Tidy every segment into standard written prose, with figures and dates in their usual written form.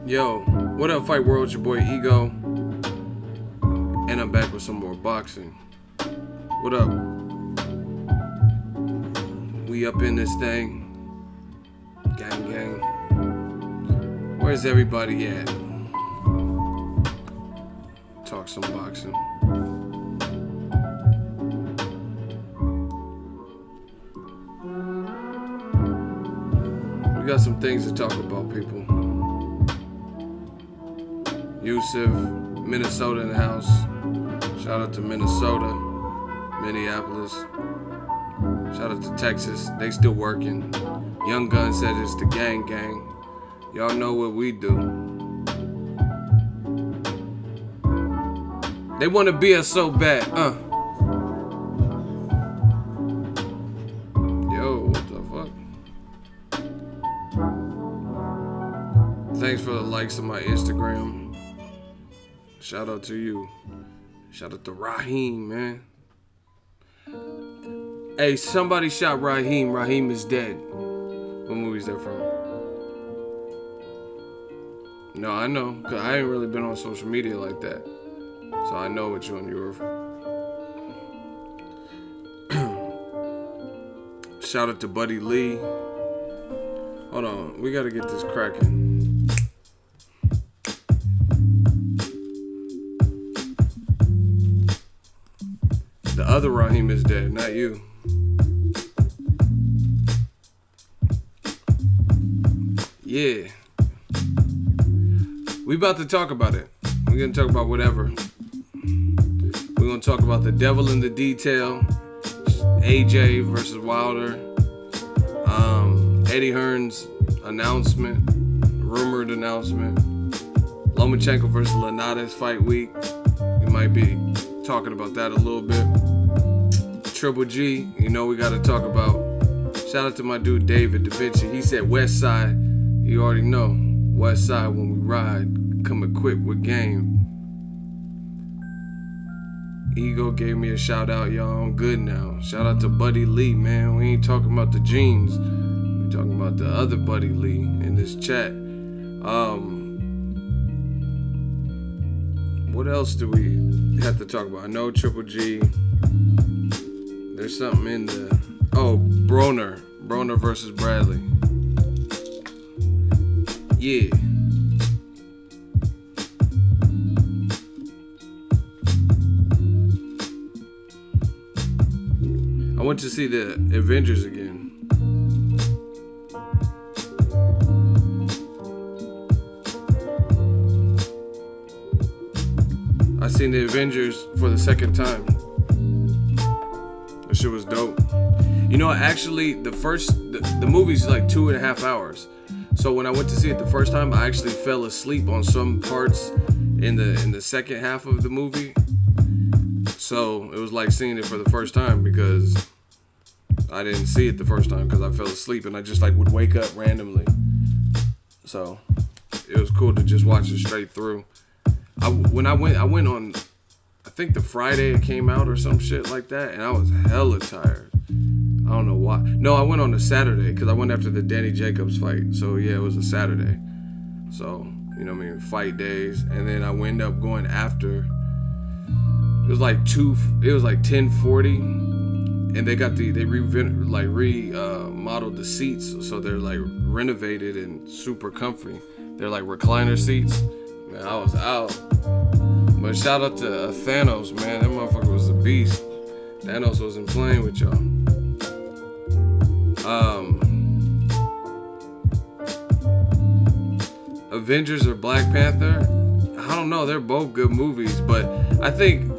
Yo, what up, Fight World? It's your boy Ego, and I'm back with some more boxing. What up? We up in this thing. Gang, gang. Where's everybody at? Talk some boxing. We got some things to talk about, people. Yusuf, Minnesota in the house. Shout out to Minnesota, Minneapolis. Shout out to Texas. They still working. Young Gun said it's the gang gang. Y'all know what we do. They want to be us so bad. Yo, what the fuck? Thanks for the likes on my Instagram. Shout out to you. Shout out to Raheem, man. Hey, somebody shot Raheem. Raheem is dead. What movie is that from? No, I know, because I ain't really been on social media like that. So I know what you and you were. Shout out to Buddy Lee. Hold on, we got to get this cracking. The other Raheem is dead, not you. Yeah. We about to talk about it. We're going to talk about whatever. We're going to talk about the devil in the detail. AJ versus Wilder. Eddie Hearn's announcement. Rumored announcement. Lomachenko versus Linares fight week. We might be talking about that a little bit. Triple G, you know we got to talk about. Shout out to my dude David Da Vinci. He said West Side. You already know. West Side when we ride. Come equipped with game. Ego gave me a shout out, y'all. I'm good now. Shout out to Buddy Lee, man. We ain't talking about the jeans. We talking about the other Buddy Lee in this chat. What else do we have to talk about? I know Triple G. There's something in the... Oh, Broner. Broner versus Bradley. Yeah. I went to see the Avengers again. I seen the Avengers for the second time. That shit was dope. You know, actually, the movie's like 2.5 hours. So when I went to see it the first time, I actually fell asleep on some parts in the second half of the movie. So it was like seeing it for the first time because I didn't see it the first time because I fell asleep and I just like would wake up randomly. So it was cool to just watch it straight through. I went on, I think the Friday it came out or some shit like that, and I was hella tired. I don't know why. No, I went on a Saturday because I went after the Danny Jacobs fight. So yeah, it was a Saturday. So, you know what I mean, fight days. And then I wound up going after. It was like 10:40, and they remodeled the seats, so they're like renovated and super comfy. They're like recliner seats. Man, I was out. But shout out to Thanos, man. That motherfucker was a beast. Thanos wasn't playing with y'all. Avengers or Black Panther? I don't know. They're both good movies, but I think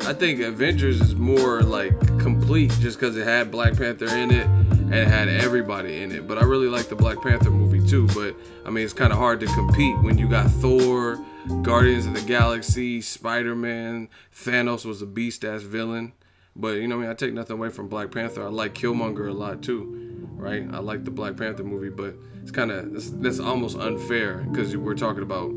Avengers is more like complete just because it had Black Panther in it and it had everybody in it. But I really like the Black Panther movie too. But I mean, it's kind of hard to compete when you got Thor, Guardians of the Galaxy, Spider-Man. Thanos was a beast-ass villain. But you know what I mean? I take nothing away from Black Panther. I like Killmonger a lot too, right? I like the Black Panther movie, but it's that's almost unfair because we're talking about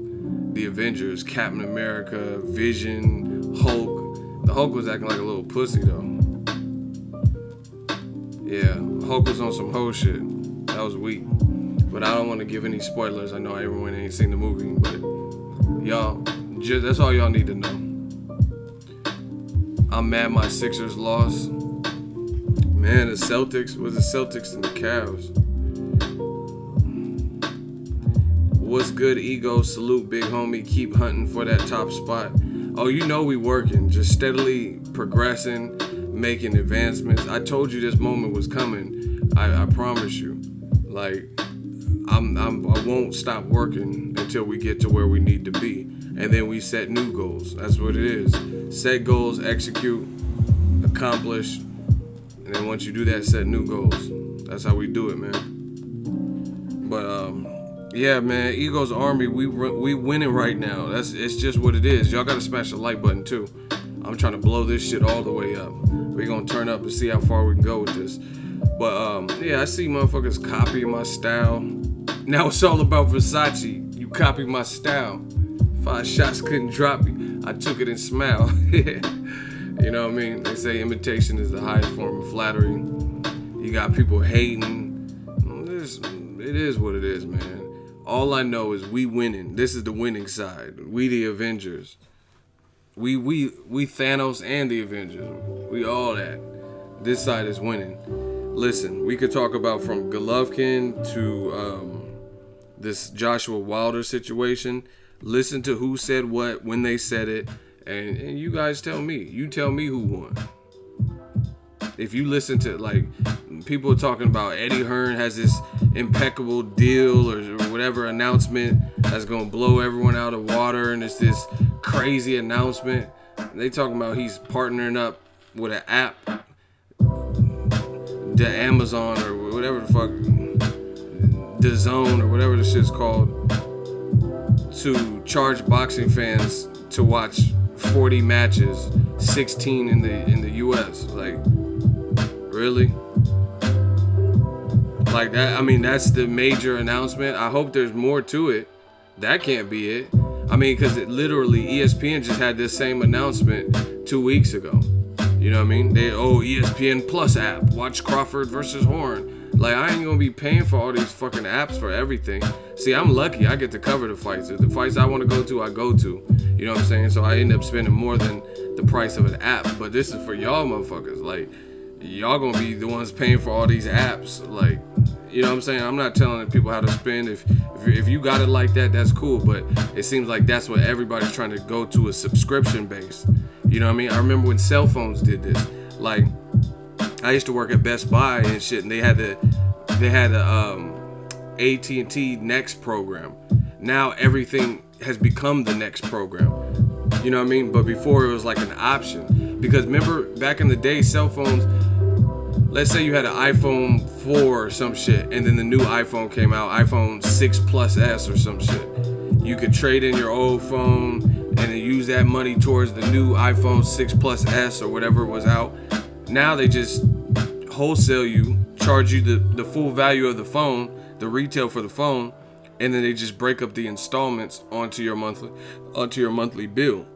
the Avengers, Captain America, Vision, Hulk. The Hulk was acting like a little pussy though. Yeah, Hulk was on some hoe shit. That was weak. But I don't want to give any spoilers. I know everyone ain't seen the movie, but Y'all, that's all y'all need to know. I'm mad my Sixers lost. Man, the Celtics and the Cavs. What's good, ego? Salute, big homie. Keep hunting for that top spot. Oh, you know we working, just steadily progressing, making advancements. I told you this moment was coming. I promise you. Like, I won't stop working until we get to where we need to be, and then we set new goals. That's what it is. Set goals, execute, accomplish, and then once you do that, set new goals. That's how we do it, man. But yeah, man, Ego's Army, we winning right now. It's just what it is. Y'all gotta smash the like button too. I'm trying to blow this shit all the way up. We're gonna turn up and see how far we can go with this. But yeah, I see motherfuckers copying my style. Now it's all about Versace. You copy my style. 5 shots couldn't drop me. I took it and smiled. You know what I mean? They say imitation is the highest form of flattery. You got people hating. It is what it is, man. All I know is we winning. This is the winning side. We the Avengers. We Thanos and the Avengers. We all that. This side is winning. Listen, we could talk about from Golovkin to this Joshua Wilder situation. Listen to who said what, when they said it, and you guys tell me. You tell me who won. If you listen to, like, people talking about Eddie Hearn has this impeccable deal or whatever announcement that's going to blow everyone out of water, and it's this crazy announcement. They talking about he's partnering up with an app, the Amazon or whatever the fuck, the Zone or whatever the shit's called, to charge boxing fans to watch 40 matches, 16 in the US. Like, really? Like that, I mean, that's the major announcement. I hope there's more to it. That can't be it. I mean, because it literally, ESPN just had this same announcement 2 weeks ago. You know what I mean? ESPN Plus app. Watch Crawford versus Horn. Like, I ain't gonna be paying for all these fucking apps for everything. See, I'm lucky. I get to cover the fights. The fights I want to go to, I go to. You know what I'm saying? So I end up spending more than the price of an app. But this is for y'all motherfuckers. Like, y'all gonna be the ones paying for all these apps. Like, you know what I'm saying? I'm not telling people how to spend. If you got it like that, that's cool. But it seems like that's what everybody's trying to go to, a subscription base. You know what I mean? I remember when cell phones did this. Like, I used to work at Best Buy and shit, and they had the AT&T Next program. Now everything has become the Next program. You know what I mean? But before it was like an option. Because remember, back in the day, cell phones, let's say you had an iPhone 4 or some shit, and then the new iPhone came out, iPhone 6 Plus S or some shit. You could trade in your old phone and then use that money towards the new iPhone 6 Plus S or whatever was out. Now they just wholesale you, charge you the full value of the phone, the retail for the phone, and then they just break up the installments onto your monthly bill.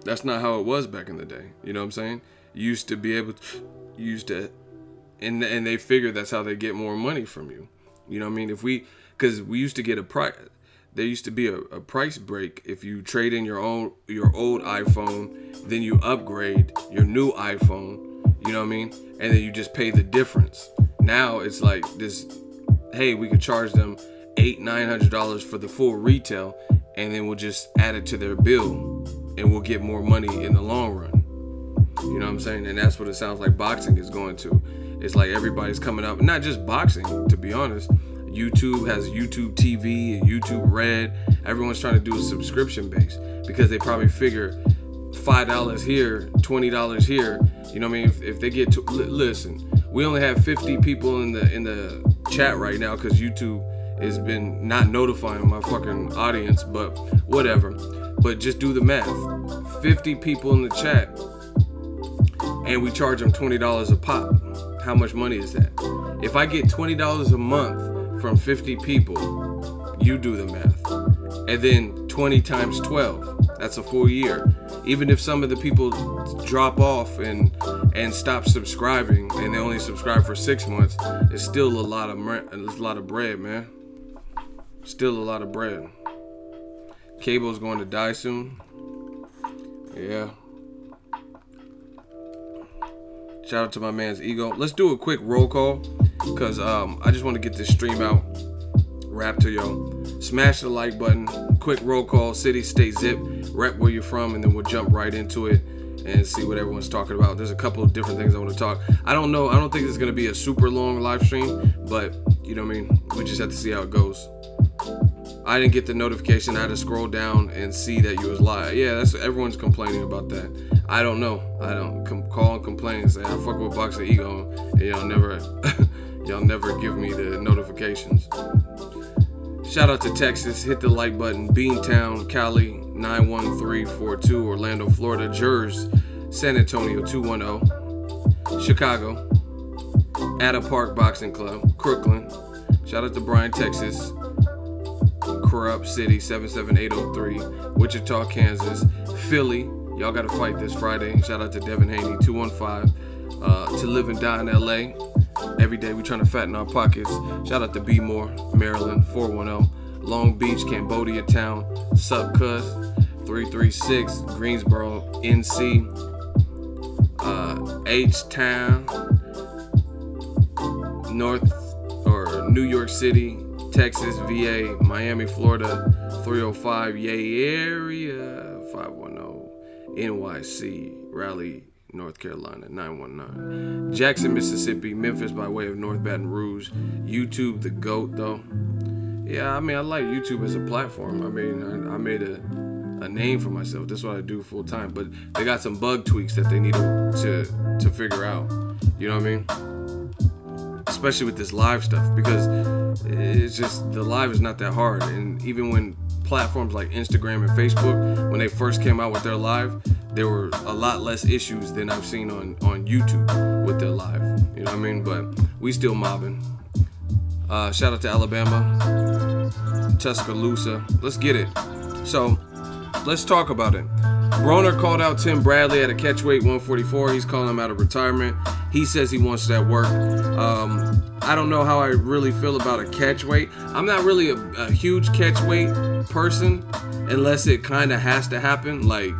That's not how it was back in the day. You know what I'm saying? You used to be able to, and they figure that's how they get more money from you. You know what I mean? Because we used to get a price. There used to be a price break if you trade in your old iPhone, then you upgrade your new iPhone. You know what I mean? And then you just pay the difference. Now it's like this, hey, we could charge them $800-900 for the full retail, and then we'll just add it to their bill, and we'll get more money in the long run. You know what I'm saying? And that's what it sounds like boxing is going to. It's like everybody's coming up, not just boxing, to be honest. YouTube has YouTube TV and YouTube Red. Everyone's trying to do a subscription base because they probably figure $5 here, $20 here. You know what I mean? If they get to, listen, we only have 50 people in the chat right now because YouTube has been not notifying my fucking audience, but whatever. But just do the math. 50 people in the chat, and we charge them $20 a pop. How much money is that? If I get $20 a month from 50 people, you do the math. And then 20 times 12, that's a full year. Even if some of the people drop off and stop subscribing, and they only subscribe for 6 months, it's still a lot of bread, man. Still a lot of bread. Cable's going to die soon. Yeah. Shout out to my man's Ego. Let's do a quick roll call, because I just want to get this stream out. Rap to y'all. Smash the like button. Quick roll call. City, state, zip. Rep where you're from, and then we'll jump right into it and see what everyone's talking about. There's a couple of different things I want to talk. I don't know. I don't think it's going to be a super long live stream, but you know what I mean? We just have to see how it goes. I didn't get the notification. I had to scroll down and see that you was live. Yeah, that's everyone's complaining about that. I don't know. I don't call and complain and say I fuck with Boxingego, and y'all never give me the notifications. Shout out to Texas. Hit the like button. Beantown, Cali 91342, Orlando, Florida, Jers, San Antonio 210, Chicago, Ada Park Boxing Club, Crooklyn. Shout out to Bryan, Texas. Corrupt City 77803, Wichita, Kansas, Philly. Y'all gotta fight this Friday. Shout out to Devin Haney 215. To Live and Die in LA. Every day we trying to fatten our pockets. Shout out to B More, Maryland 410. Long Beach, Cambodia Town. Sup Cuz 336, Greensboro, NC. H Town, New York City, Texas, VA, Miami, Florida, 305, Yay Area, 510, NYC, Raleigh, North Carolina, 919, Jackson, Mississippi, Memphis by way of North Baton Rouge, YouTube, the GOAT though. Yeah, I mean, I like YouTube as a platform. I mean, I made a name for myself. That's what I do full time. But they got some bug tweaks that they need to figure out. You know what I mean? Especially with this live stuff, because it's just, the live is not that hard. And even when platforms like Instagram and Facebook, when they first came out with their live, there were a lot less issues than I've seen on YouTube with their live. You know what I mean? But we still mobbing. Shout out to Alabama, Tuscaloosa. Let's get it. So let's talk about it. Broner called out Tim Bradley at a catchweight 144. He's calling him out of retirement. He says he wants that work. I don't know how I really feel about a catchweight. I'm not really a huge catchweight person unless it kind of has to happen. Like,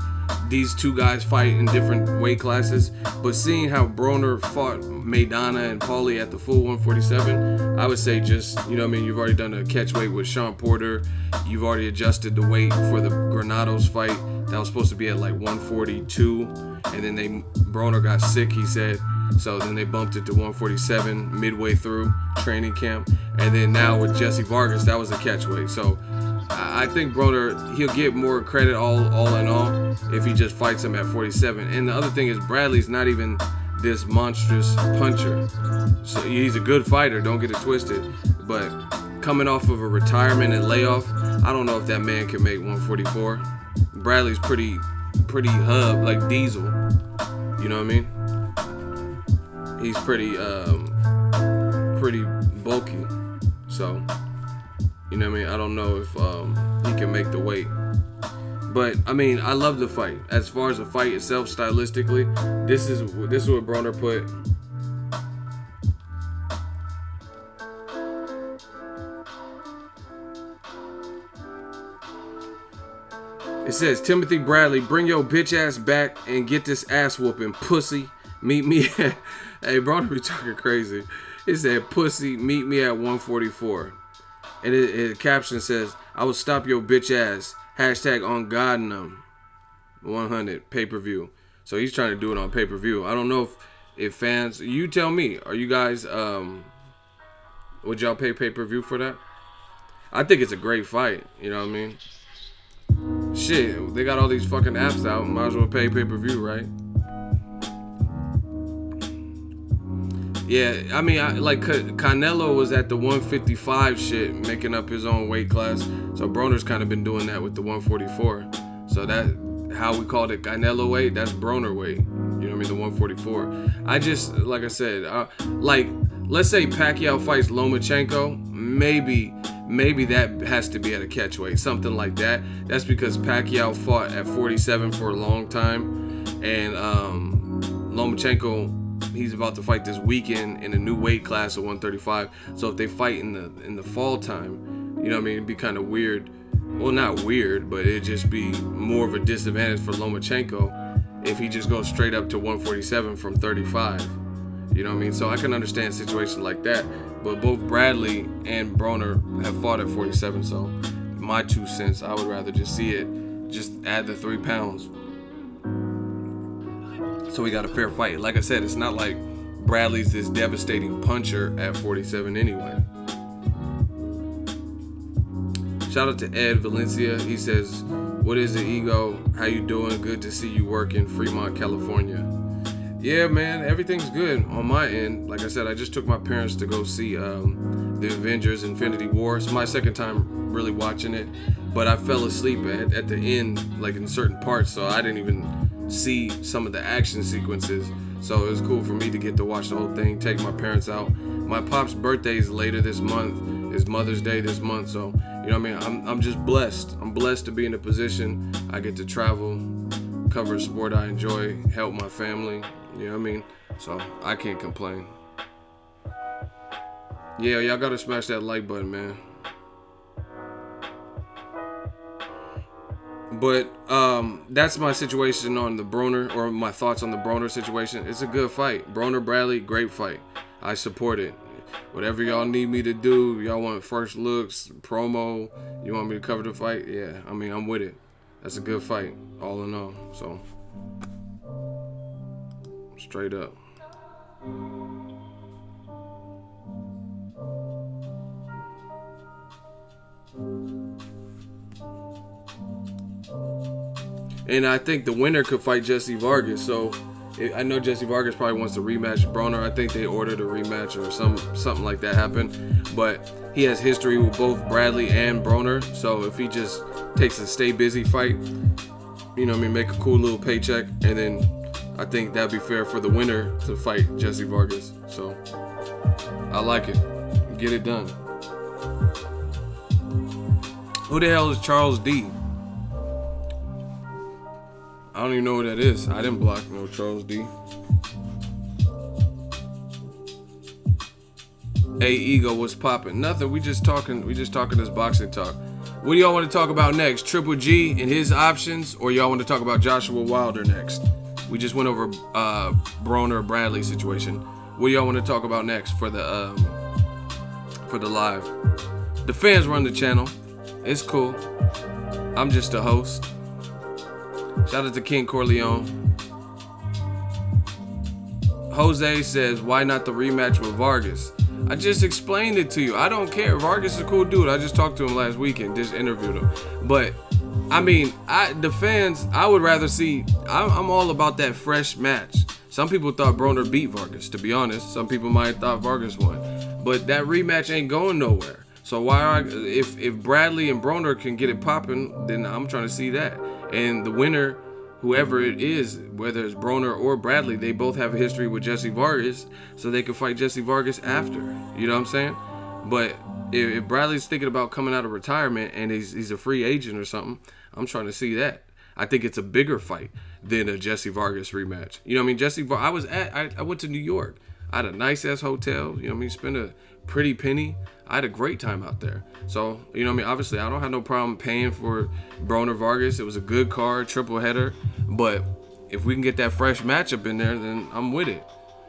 these two guys fight in different weight classes. But seeing how Broner fought Maidana and Paulie at the full 147, I would say just, you know what I mean, you've already done a catchweight with Sean Porter. You've already adjusted the weight for the Granados fight. That was supposed to be at like 142. And then Broner got sick, he said. So then they bumped it to 147 midway through training camp. And then now with Jesse Vargas, that was a catchweight. So I think Broner, he'll get more credit all in all if he just fights him at 47. And the other thing is, Bradley's not even this monstrous puncher. So he's a good fighter, don't get it twisted. But coming off of a retirement and layoff, I don't know if that man can make 144. Bradley's pretty hub, like Diesel. You know what I mean? He's pretty bulky. So, you know what I mean? I don't know if he can make the weight. But, I mean, I love the fight. As far as the fight itself, stylistically, this is what Broner put. It says, Timothy Bradley, bring your bitch ass back and get this ass whooping, pussy. Meet me at... Hey, Broner be talking crazy. It said, pussy, meet me at 144. And the caption says, I will stop your bitch ass. Hashtag on God and them. 100 pay-per-view. So he's trying to do it on pay-per-view. I don't know if fans, you tell me, are you guys, would y'all pay pay-per-view for that? I think it's a great fight. You know what I mean? Shit, they got all these fucking apps out. Might as well pay pay-per-view, right? Yeah, I mean, Canelo was at the 155 shit, making up his own weight class. So Broner's kind of been doing that with the 144. So that, how we called it Canelo weight, that's Broner weight. You know what I mean? The 144. I just, like I said, let's say Pacquiao fights Lomachenko, maybe that has to be at a catchweight, something like that. That's because Pacquiao fought at 47 for a long time, and Lomachenko, he's about to fight this weekend in a new weight class of 135. So if they fight in the fall time, you know what I mean, it'd be kind of weird well, not weird, but it'd just be more of a disadvantage for Lomachenko if he just goes straight up to 147 from 35. You know what I mean? So I can understand situations like that. But both Bradley and Broner have fought at 47, so my 2 cents, I would rather just see it, just add the 3 pounds. So we got a fair fight. Like I said, it's not like Bradley's this devastating puncher at 47 anyway. Shout out to Ed Valencia. He says, "What is it, Ego? How you doing? Good to see you work in Fremont, California." Yeah, man, everything's good on my end. Like I said, I just took my parents to go see the Avengers Infinity War. It's my second time really watching it, but I fell asleep at the end, like in certain parts, so I didn't even see some of the action sequences. So it was cool for me to get to watch the whole thing, take my parents out. My pop's birthday is later this month. It's Mother's Day this month, so you know what I mean? I'm just blessed. I'm blessed to be in a position I get to travel, cover a sport I enjoy, help my family. You know what I mean? So I can't complain. Yeah, y'all gotta smash that like button, man. But that's my situation on the Broner, or my thoughts on the Broner situation. It's a good fight. Broner Bradley, great fight. I support it. Whatever y'all need me to do, y'all want first looks, promo, you want me to cover the fight? Yeah, I mean, I'm with it. That's a good fight, all in all. So, straight up. And I think the winner could fight Jesse Vargas. So I know Jesse Vargas probably wants to rematch Broner. I think they ordered a rematch or something like that happened. But he has history with both Bradley and Broner. So if he just takes a stay busy fight, you know what I mean, make a cool little paycheck, and then I think that'd be fair for the winner to fight Jesse Vargas. So I like it. Get it done. Who the hell is Charles D? I don't even know who that is. I didn't block no Charles D. Hey, Ego, what's poppin'? Nothing. We just talking this boxing talk. What do y'all want to talk about next? Triple G and his options, or y'all want to talk about Joshua Wilder next? We just went over Broner Bradley situation. What do y'all want to talk about next for the live? The fans run the channel. It's cool. I'm just a host. Shout out to King Corleone. Jose says, why not the rematch with Vargas? I just explained it to you. I don't care. Vargas is a cool dude. I just talked to him last weekend, just interviewed him. But I mean, the fans, I would rather see, I'm all about that fresh match. Some people thought Broner beat Vargas, to be honest. Some people might have thought Vargas won. But that rematch ain't going nowhere. So if Bradley and Broner can get it popping, then I'm trying to see that. And the winner, whoever it is, whether it's Broner or Bradley, they both have a history with Jesse Vargas, so they can fight Jesse Vargas after. You know what I'm saying? But if Bradley's thinking about coming out of retirement and he's a free agent or something, I'm trying to see that. I think it's a bigger fight than a Jesse Vargas rematch. You know what I mean? I went to New York. I had a nice ass hotel. You know what I mean? Spent a pretty penny. I had a great time out there. So, you know what I mean? Obviously, I don't have no problem paying for Broner Vargas. It was a good card, triple header. But if we can get that fresh matchup in there, then I'm with it.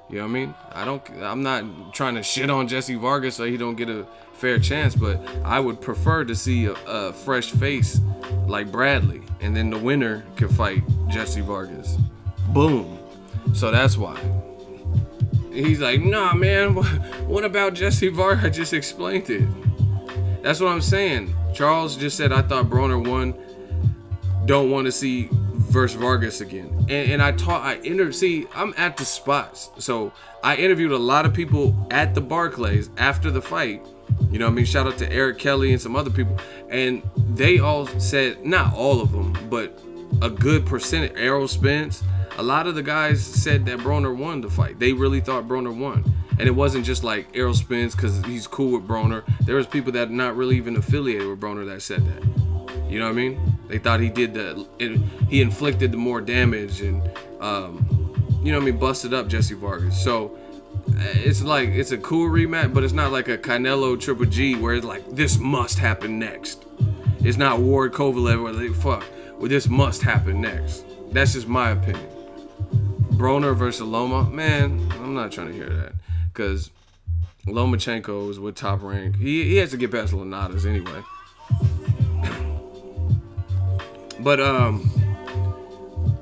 You know what I mean? I'm not trying to shit on Jesse Vargas so he don't get a fair chance, but I would prefer to see a fresh face like Bradley, and then the winner could fight Jesse Vargas. Boom. So that's why. He's like, nah, man, what about Jesse Vargas? I just explained it. That's what I'm saying. Charles just said, I thought Broner won. Don't want to see versus Vargas again. And I'm at the spots. So I interviewed a lot of people at the Barclays after the fight. You know what I mean? Shout out to Eric Kelly and some other people. And they all said, not all of them, but a good percentage. Errol Spence. A lot of the guys said that Broner won the fight. They really thought Broner won. And it wasn't just like Errol Spence because he's cool with Broner. There was people that not really even affiliated with Broner that said that. You know what I mean? They thought he did he inflicted the more damage and, you know what I mean, busted up Jesse Vargas. So it's like, it's a cool rematch, but it's not like a Canelo Triple G where it's like, this must happen next. It's not Ward Kovalev where they fuck. Well, this must happen next. That's just my opinion. Broner versus Loma, man, I'm not trying to hear that. Because Lomachenko is with Top Rank. He has to get past Linadas anyway. But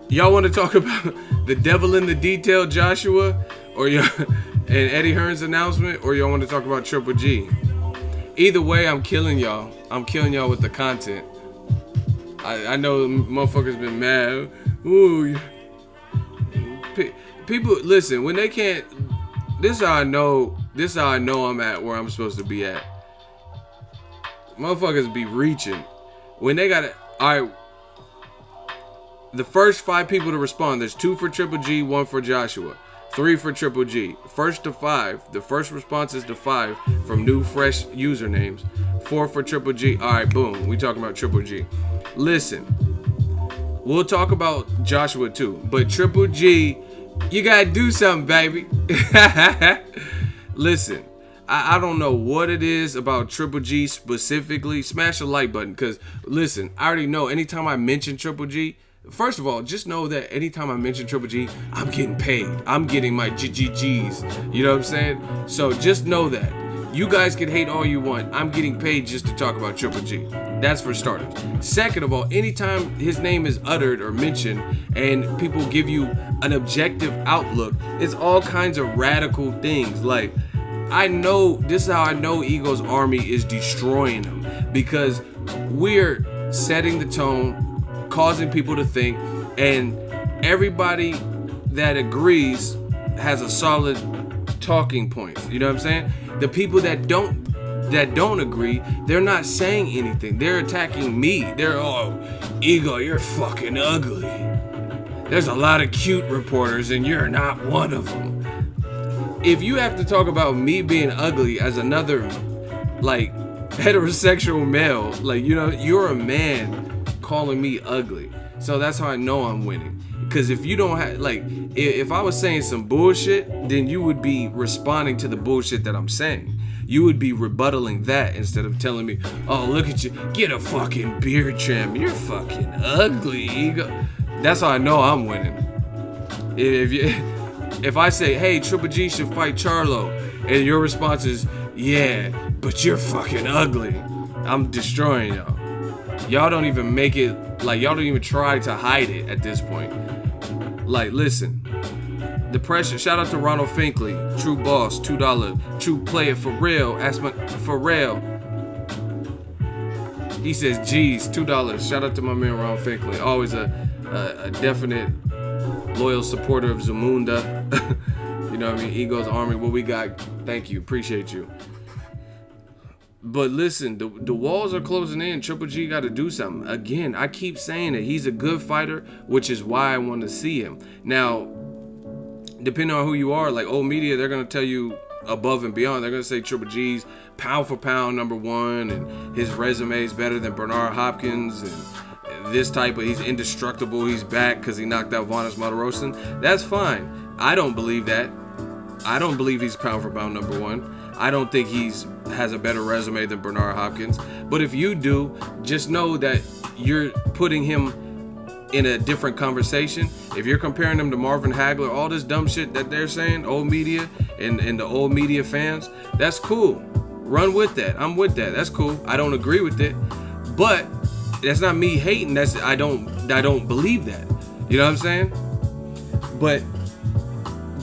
y'all want to talk about the devil in the detail, Joshua, or and Eddie Hearn's announcement, or y'all want to talk about Triple G? Either way, I'm killing y'all. I'm killing y'all with the content. I know motherfuckers been mad. Ooh, people listen when they can't. This is how I know. This is how I know I'm at where I'm supposed to be at. Motherfuckers be reaching when they got it. All right. The first 5 people to respond. There's 2 for Triple G, 1 for Joshua, 3 for Triple G. First to 5. The first response is to 5 from new, fresh usernames. 4 for Triple G. All right, boom. We talking about Triple G. Listen, we'll talk about Joshua too, but Triple G, you gotta do something, baby. Listen, I don't know what it is about Triple G specifically. Smash the like button, because listen, I already know anytime I mention Triple G, first of all, just know that anytime I mention Triple G, I'm getting paid. I'm getting my GGGs. You know what I'm saying? So just know that. You guys can hate all you want. I'm getting paid just to talk about Triple G. That's for starters. Second of all, anytime his name is uttered or mentioned and people give you an objective outlook, it's all kinds of radical things. Like, I know, this is how I know Ego's army is destroying him, because we're setting the tone, causing people to think, and everybody that agrees has a solid talking points. You know what I'm saying? The people that don't agree, they're not saying anything. They're attacking me. They're, oh, Ego, you're fucking ugly. There's a lot of cute reporters and you're not one of them. If you have to talk about me being ugly as another, like, heterosexual male, like, you know, you're a man calling me ugly. So that's how I know I'm winning. Because if you don't have, like, if I was saying some bullshit, then you would be responding to the bullshit that I'm saying. You would be rebuttaling that instead of telling me, oh, look at you, get a fucking beard trim. You're fucking ugly, Ego. That's how I know I'm winning. If I say, hey, Triple G should fight Charlo, and your response is, yeah, but you're fucking ugly, I'm destroying y'all. Y'all don't even make it, like, y'all don't even try to hide it at this point. Like, listen, the pressure. Shout out to Ronald Finkley, True Boss, $2, True Player for real. Ask my for real. He says, geez, $2. Shout out to my man Ronald Finkley, always a definite loyal supporter of Zamunda. You know what I mean? Ego's army. What we got? Thank you, appreciate you. But listen, the walls are closing in. Triple G got to do something. Again, I keep saying it. He's a good fighter, which is why I want to see him. Now, depending on who you are, like old media, they're going to tell you above and beyond. They're going to say Triple G's pound for pound #1, and his resume is better than Bernard Hopkins, and this type of, he's indestructible. He's back because he knocked out Vanes Martirosyan. That's fine. I don't believe that. I don't believe he's pound for pound #1. I don't think has a better resume than Bernard Hopkins. But if you do, just know that you're putting him in a different conversation. If you're comparing him to Marvin Hagler, all this dumb shit that they're saying, old media and the old media fans, that's cool. Run with that. I'm with that. That's cool. I don't agree with it. But that's not me hating. That's I don't believe that. You know what I'm saying? But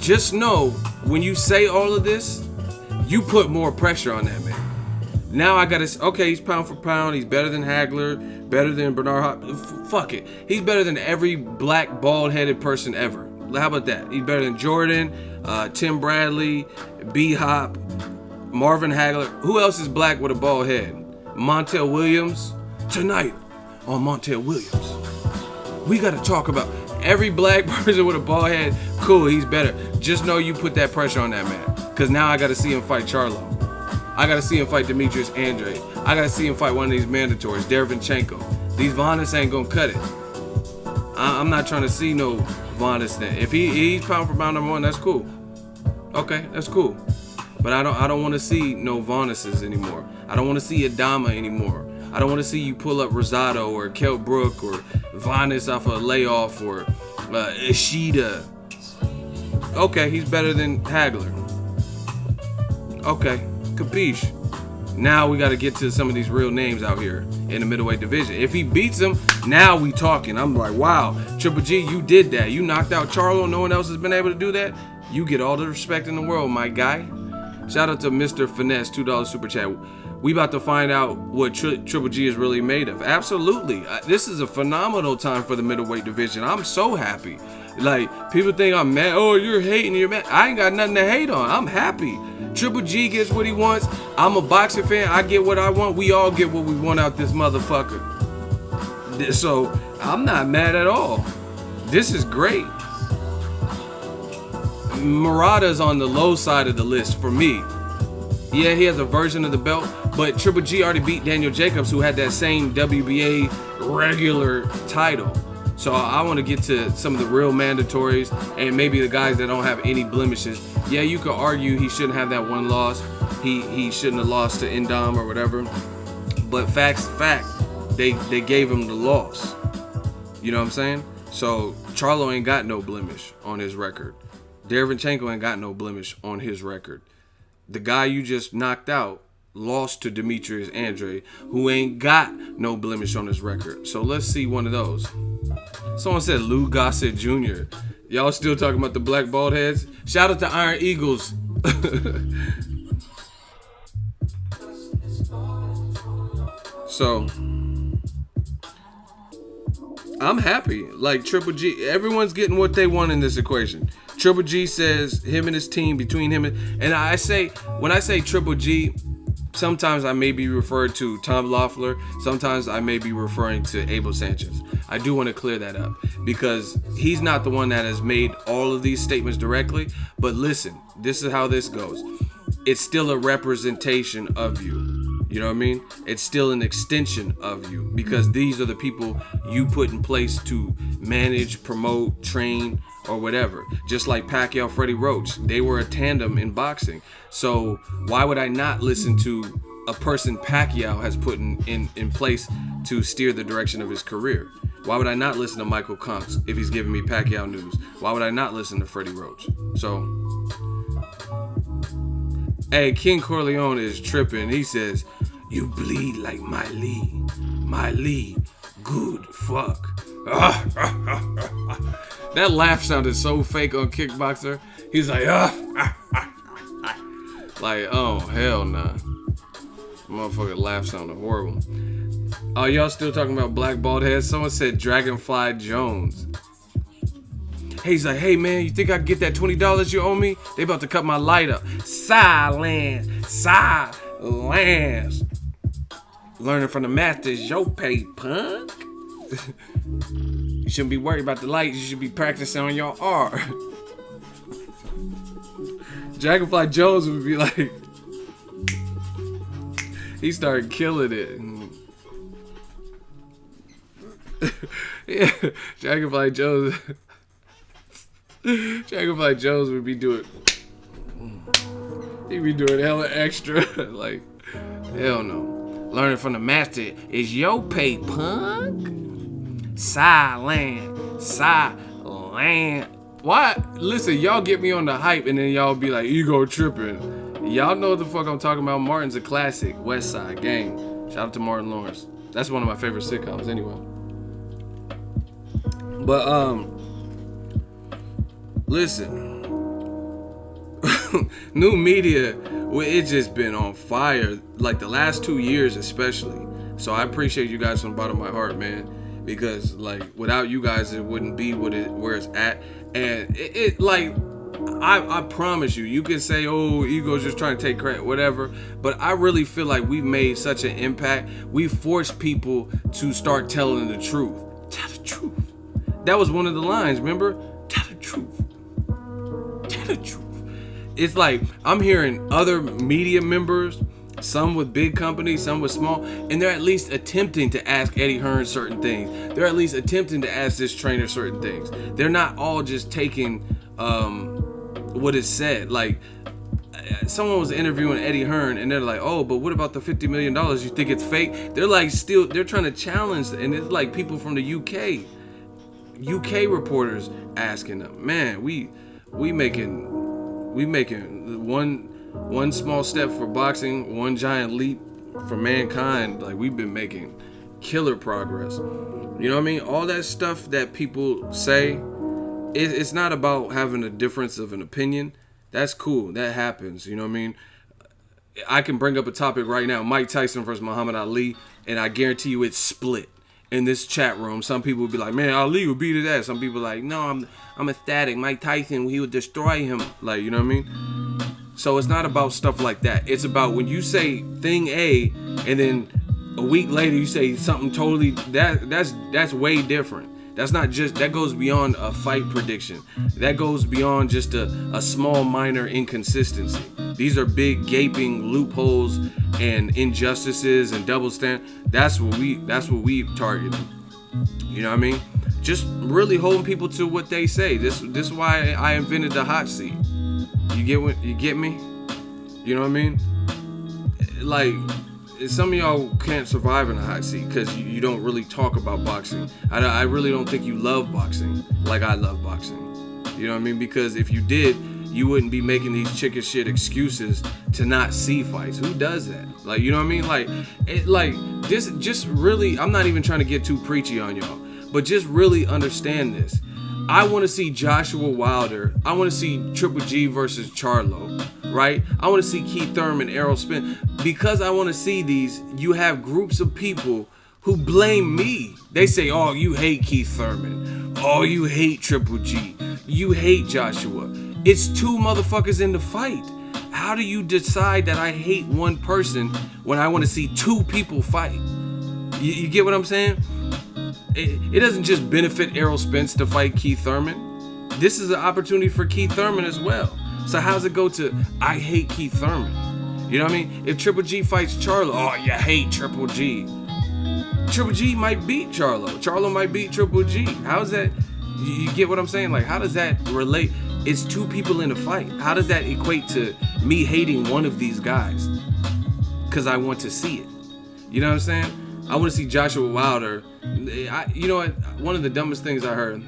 just know, when you say all of this, you put more pressure on that man. Now I gotta say, okay, he's pound for pound. He's better than Hagler, better than Bernard Hopkins. Fuck it. He's better than every black bald-headed person ever. How about that? He's better than Jordan, Tim Bradley, B-Hop, Marvin Hagler. Who else is black with a bald head? Montel Williams. Tonight on Montel Williams, we gotta talk about every black person with a bald head. Cool, he's better. Just know you put that pressure on that man. Because now I got to see him fight Charlo. I got to see him fight Demetrius Andrade. I got to see him fight one of these mandatories, Derevyanchenko. These Vanes ain't going to cut it. I'm not trying to see no Vanes thing. If he's pound for pound #1, that's cool. Okay, that's cool. But I don't want to see no Vaneses anymore. I don't want to see Adama anymore. I don't want to see you pull up Rosado or Kell Brook or Vanis off a layoff or Ishida. Okay, he's better than Hagler. Okay, capiche. Now we got to get to some of these real names out here in the middleweight division. If he beats him, now we talking. I'm like, wow, Triple G, you did that. You knocked out Charlo. No one else has been able to do that. You get all the respect in the world, my guy. Shout out to Mr. Finesse, $2 super chat. We about to find out what Triple G is really made of. Absolutely. This is a phenomenal time for the middleweight division. I'm so happy. Like, people think I'm mad. Oh, you're hating. You're mad. I ain't got nothing to hate on. I'm happy. Triple G gets what he wants. I'm a boxing fan. I get what I want. We all get what we want out this motherfucker. So, I'm not mad at all. This is great. Murata's on the low side of the list for me. Yeah, he has a version of the belt, but Triple G already beat Daniel Jacobs, who had that same WBA regular title. So I want to get to some of the real mandatories and maybe the guys that don't have any blemishes. Yeah, you could argue he shouldn't have that one loss. He shouldn't have lost to Indom or whatever. But fact, they gave him the loss. You know what I'm saying? So Charlo ain't got no blemish on his record. Derevyanchenko ain't got no blemish on his record. The guy you just knocked out lost to Demetrius Andre, who ain't got no blemish on his record. So let's see one of those. Someone said Lou Gossett Jr. Y'all still talking about the black bald heads? Shout out to Iron Eagles. So I'm happy. Like Triple G, everyone's getting what they want in this equation. Triple G says him and his team, between him and I say, when I say Triple G, sometimes I may be referred to Tom Loeffler. Sometimes I may be referring to Abel Sanchez. I do want to clear that up because he's not the one that has made all of these statements directly. But listen, this is how this goes. It's still a representation of you. You know what I mean? It's still an extension of you because these are the people you put in place to manage, promote, train, or whatever. Just like Pacquiao, Freddie Roach, they were a tandem in boxing. So why would I not listen to a person Pacquiao has put in place to steer the direction of his career? Why would I not listen to Michael Conks if he's giving me Pacquiao news? Why would I not listen to Freddie Roach? So, hey, King Corleone is tripping. He says, "You bleed like my Lee, good fuck." That laugh sounded so fake on Kickboxer. He's like, like, oh, hell nah. Motherfucker laugh sounded horrible. Oh, y'all still talking about black bald heads? Someone said Dragonfly Jones. He's like, hey man, you think I can get that $20 you owe me? They about to cut my light up. Silence. Learning from the masters, yo pay punk. You shouldn't be worried about the lights. You should be practicing on your art. Dragonfly Jones would be like, he started killing it. Yeah, Dragonfly Jones would be doing, he'd be doing hella extra. Like, hell no. Learning from the master is yo pay punk. Silent. What? Listen, y'all get me on the hype and then y'all be like, ego tripping. Y'all know what the fuck I'm talking about. Martin's a classic. West Side Gang. Shout out to Martin Lawrence. That's one of my favorite sitcoms anyway. But, listen. New media, it just been on fire. Like the last 2 years especially. So I appreciate you guys from the bottom of my heart, man. Because like without you guys, it wouldn't be where it's at. And it like, I promise you can say, oh, Ego's just trying to take credit, whatever. But I really feel like we've made such an impact. We forced people to start telling the truth. Tell the truth. That was one of the lines, remember? Tell the truth. Tell the truth. It's like I'm hearing other media members, some with big companies, some with small, and they're at least attempting to ask Eddie Hearn certain things. They're at least attempting to ask this trainer certain things. They're not all just taking what is said. Like, someone was interviewing Eddie Hearn, and they're like, "Oh, but what about the $50 million? You think it's fake?" They're like, they're trying to challenge, and it's like people from the UK reporters asking them, "Man, we making one small step for boxing, one giant leap for mankind. Like, we've been making killer progress." You know what I mean? All that stuff that people say, it's not about having a difference of an opinion. That's cool. That happens. You know what I mean? I can bring up a topic right now, Mike Tyson versus Muhammad Ali, and I guarantee you it's split in this chat room. Some people would be like, "Man, Ali would beat his ass." Some people are like, "No, I'm ecstatic. Mike Tyson, he would destroy him." Like, you know what I mean? So it's not about stuff like that. It's about when you say thing A, and then a week later you say something totally, that's way different. That's not just, that goes beyond a fight prediction. That goes beyond just a small minor inconsistency. These are big gaping loopholes and injustices and double stand. That's what we targeted. You know what I mean? Just really holding people to what they say. This is why I invented the hot seat. You get me? You know what I mean? Like, some of y'all can't survive in a hot seat because you don't really talk about boxing. I really don't think you love boxing like I love boxing. You know what I mean? Because if you did, you wouldn't be making these chicken shit excuses to not see fights. Who does that? Like, you know what I mean? Like this, just really, I'm not even trying to get too preachy on y'all, but just really understand this. I want to see Joshua Wilder. I want to see Triple G versus Charlo, right? I want to see Keith Thurman, Errol Spence. Because I want to see these, you have groups of people who blame me. They say, "Oh, you hate Keith Thurman. Oh, you hate Triple G. You hate Joshua." It's two motherfuckers in the fight. How do you decide that I hate one person when I want to see two people fight? You get what I'm saying? It doesn't just benefit Errol Spence to fight Keith Thurman. This is an opportunity for Keith Thurman as well. So how's it go to, I hate Keith Thurman? You know what I mean? If Triple G fights Charlo, "Oh, you hate Triple G." Triple G might beat Charlo. Charlo might beat Triple G. How's that? You get what I'm saying? Like, how does that relate? It's two people in a fight. How does that equate to me hating one of these guys? Because I want to see it. You know what I'm saying? I want to see Joshua Wilder. You know what? One of the dumbest things I heard.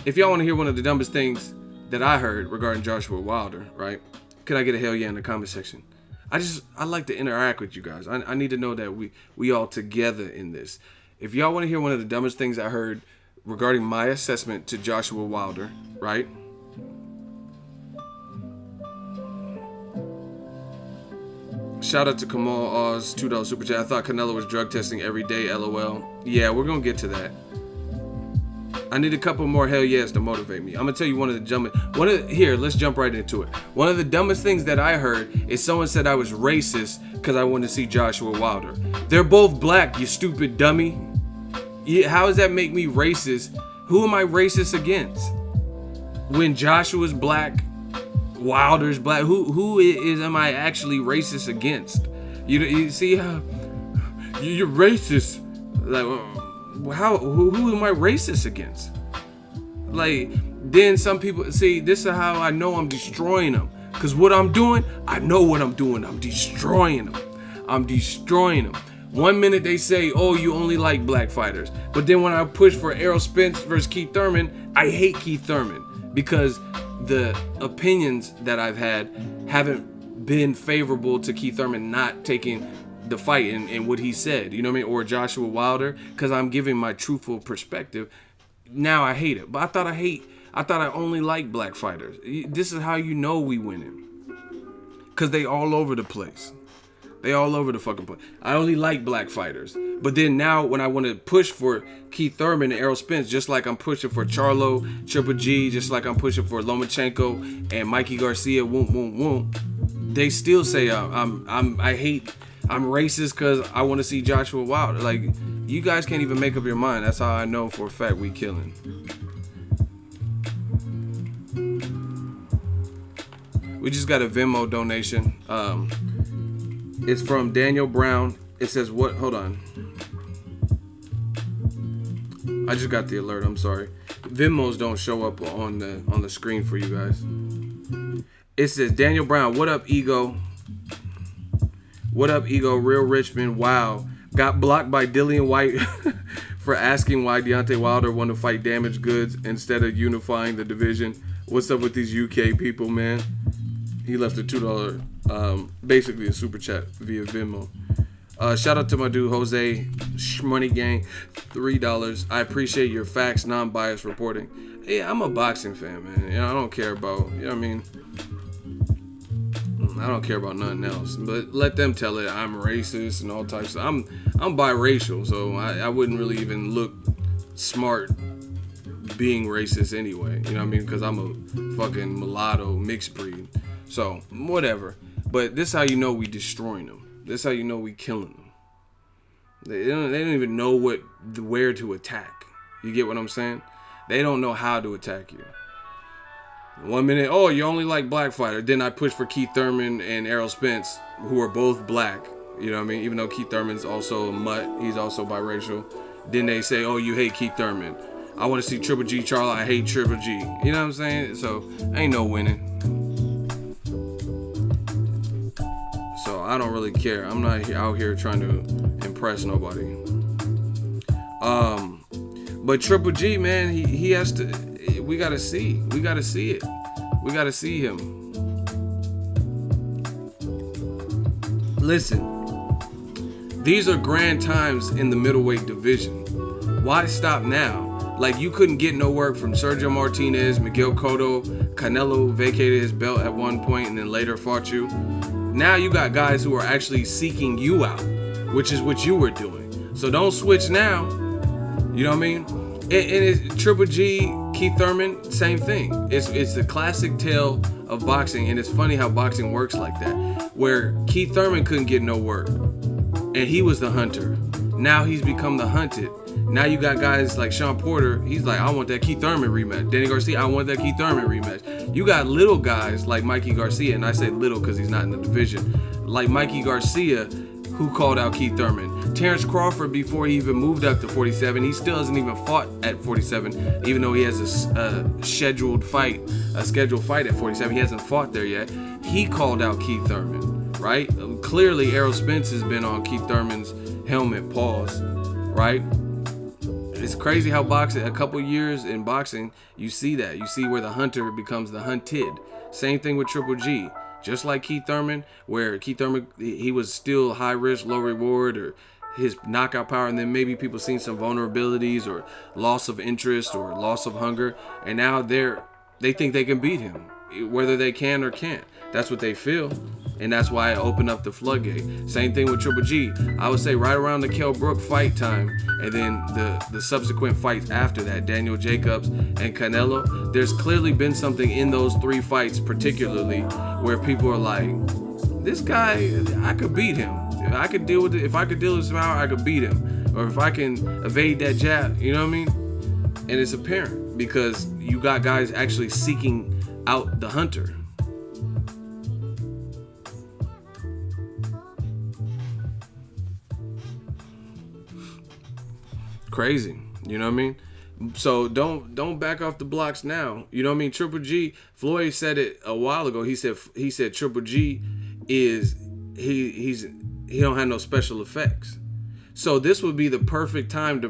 If y'all want to hear one of the dumbest things that I heard regarding Joshua Wilder, right? Could I get a hell yeah in the comment section? I like to interact with you guys. I need to know that we all together in this. If y'all want to hear one of the dumbest things I heard regarding my assessment to Joshua Wilder, right? Shout out to Kamal Oz, $2 super chat. I thought Canelo was drug testing every day, LOL. Yeah, we're gonna get to that. I need a couple more hell yes to motivate me. I'm gonna tell you one of the dumbest. Here, let's jump right into it. One of the dumbest things that I heard is someone said I was racist because I wanted to see Joshua Wilder. They're both black, you stupid dummy. How does that make me racist? Who am I racist against? When Joshua's black, Wilder's black. Who am I actually racist against? You see how you're racist? Like, who am I racist against? Like, then some people see, this is how I know I'm destroying them. Cause what I'm doing, I know what I'm doing. I'm destroying them. One minute they say, "Oh, you only like black fighters," but then when I push for Errol Spence versus Keith Thurman, I hate Keith Thurman because the opinions that I've had haven't been favorable to Keith Thurman not taking the fight and what he said, you know what I mean? Or Joshua Wilder, because I'm giving my truthful perspective. Now I hate it. But I thought I only like black fighters. This is how you know we winning. Because they all over the place. They all over the fucking place. I only like black fighters. But then now when I want to push for Keith Thurman and Errol Spence, just like I'm pushing for Charlo, Triple G, just like I'm pushing for Lomachenko and Mikey Garcia, they still say I'm racist because I want to see Joshua Wilder. Like, you guys can't even make up your mind. That's how I know for a fact we killing. We just got a Venmo donation. It's from Daniel Brown. It says what? Hold on. I just got the alert. I'm sorry. Venmos don't show up on the screen for you guys. It says Daniel Brown, what up, Ego? What up, Ego? Real Richmond. Wow. Got blocked by Dillian White for asking why Deontay Wilder wanted to fight damaged goods instead of unifying the division. What's up with these UK people, man? He left a $2, basically a super chat via Venmo. Shout out to my dude Jose Shmoney Gang, $3. I appreciate your facts, non-biased reporting. Yeah, I'm a boxing fan, man. You know, I don't care about, you know what I mean? I don't care about nothing else. But let them tell it I'm racist and all types of. I'm biracial, so I wouldn't really even look smart being racist anyway. You know what I mean? Because I'm a fucking mulatto mixed breed. So whatever. But this is how you know we destroying them. This is how you know we killing them. They don't even know where to attack. You get what I'm saying? They don't know how to attack you. 1 minute, oh, you only like black fighter. Then I push for Keith Thurman and Errol Spence, who are both black. You know what I mean? Even though Keith Thurman's also a mutt, he's also biracial. Then they say, oh, you hate Keith Thurman. I want to see Triple G Charlie. I hate Triple G. You know what I'm saying? So ain't no winning. So I don't really care. I'm not out here trying to impress nobody. But Triple G, man, he has to. We gotta see. We gotta see it. We gotta see him. Listen, these are grand times in the middleweight division. Why stop now? Like, you couldn't get no work from Sergio Martinez, Miguel Cotto. Canelo vacated his belt at one point and then later fought you. Now you got guys who are actually seeking you out, which is what you were doing. So don't switch now. You know what I mean? And it's Triple G, Keith Thurman, same thing. It's the classic tale of boxing, and it's funny how boxing works like that. Where Keith Thurman couldn't get no work, and he was the hunter. Now he's become the hunted. Now you got guys like Sean Porter. He's like, I want that Keith Thurman rematch. Danny Garcia, I want that Keith Thurman rematch. You got little guys like Mikey Garcia, and I say little because he's not in the division. Like Mikey Garcia, who called out Keith Thurman. Terrence Crawford, before he even moved up to 47, he still hasn't even fought at 47, even though he has a scheduled fight at 47. He hasn't fought there yet. He called out Keith Thurman, right? Clearly, Errol Spence has been on Keith Thurman's helmet, pause, right? It's crazy how boxing, a couple years in boxing, you see that. You see where the hunter becomes the hunted. Same thing with Triple G. Just like Keith Thurman, where Keith Thurman, he was still high risk, low reward, or his knockout power, and then maybe people seen some vulnerabilities or loss of interest or loss of hunger, and now they think they can beat him, whether they can or can't. That's what they feel, and that's why I opened up the floodgate. Same thing with Triple G. I would say right around the Kell Brook fight time, and then the subsequent fights after that, Daniel Jacobs and Canelo, there's clearly been something in those three fights particularly where people are like, this guy, I could beat him. I could deal with it. If I could deal with his power, I could beat him. Or if I can evade that jab, you know what I mean? And it's apparent because you got guys actually seeking out the hunter. Crazy, you know what I mean? So don't back off the blocks now. You know what I mean? Triple G, Floyd said it a while ago. He said Triple G is he don't have no special effects. So this would be the perfect time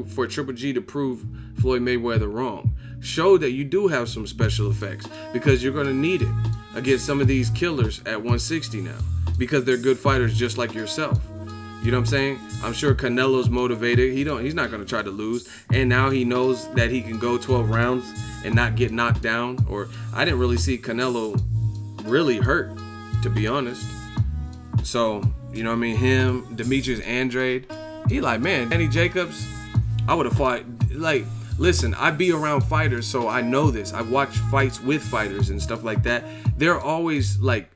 for Triple G to prove Floyd Mayweather wrong. Show that you do have some special effects, because you're gonna need it against some of these killers at 160 now, because they're good fighters just like yourself. You know what I'm saying? I'm sure Canelo's motivated. He's not going to try to lose. And now he knows that he can go 12 rounds and not get knocked down. Or I didn't really see Canelo really hurt, to be honest. So, you know what I mean? Him, Demetrius Andrade. He like, man, Danny Jacobs, I would have fought. Like, listen, I be around fighters, so I know this. I've watched fights with fighters and stuff like that. They're always like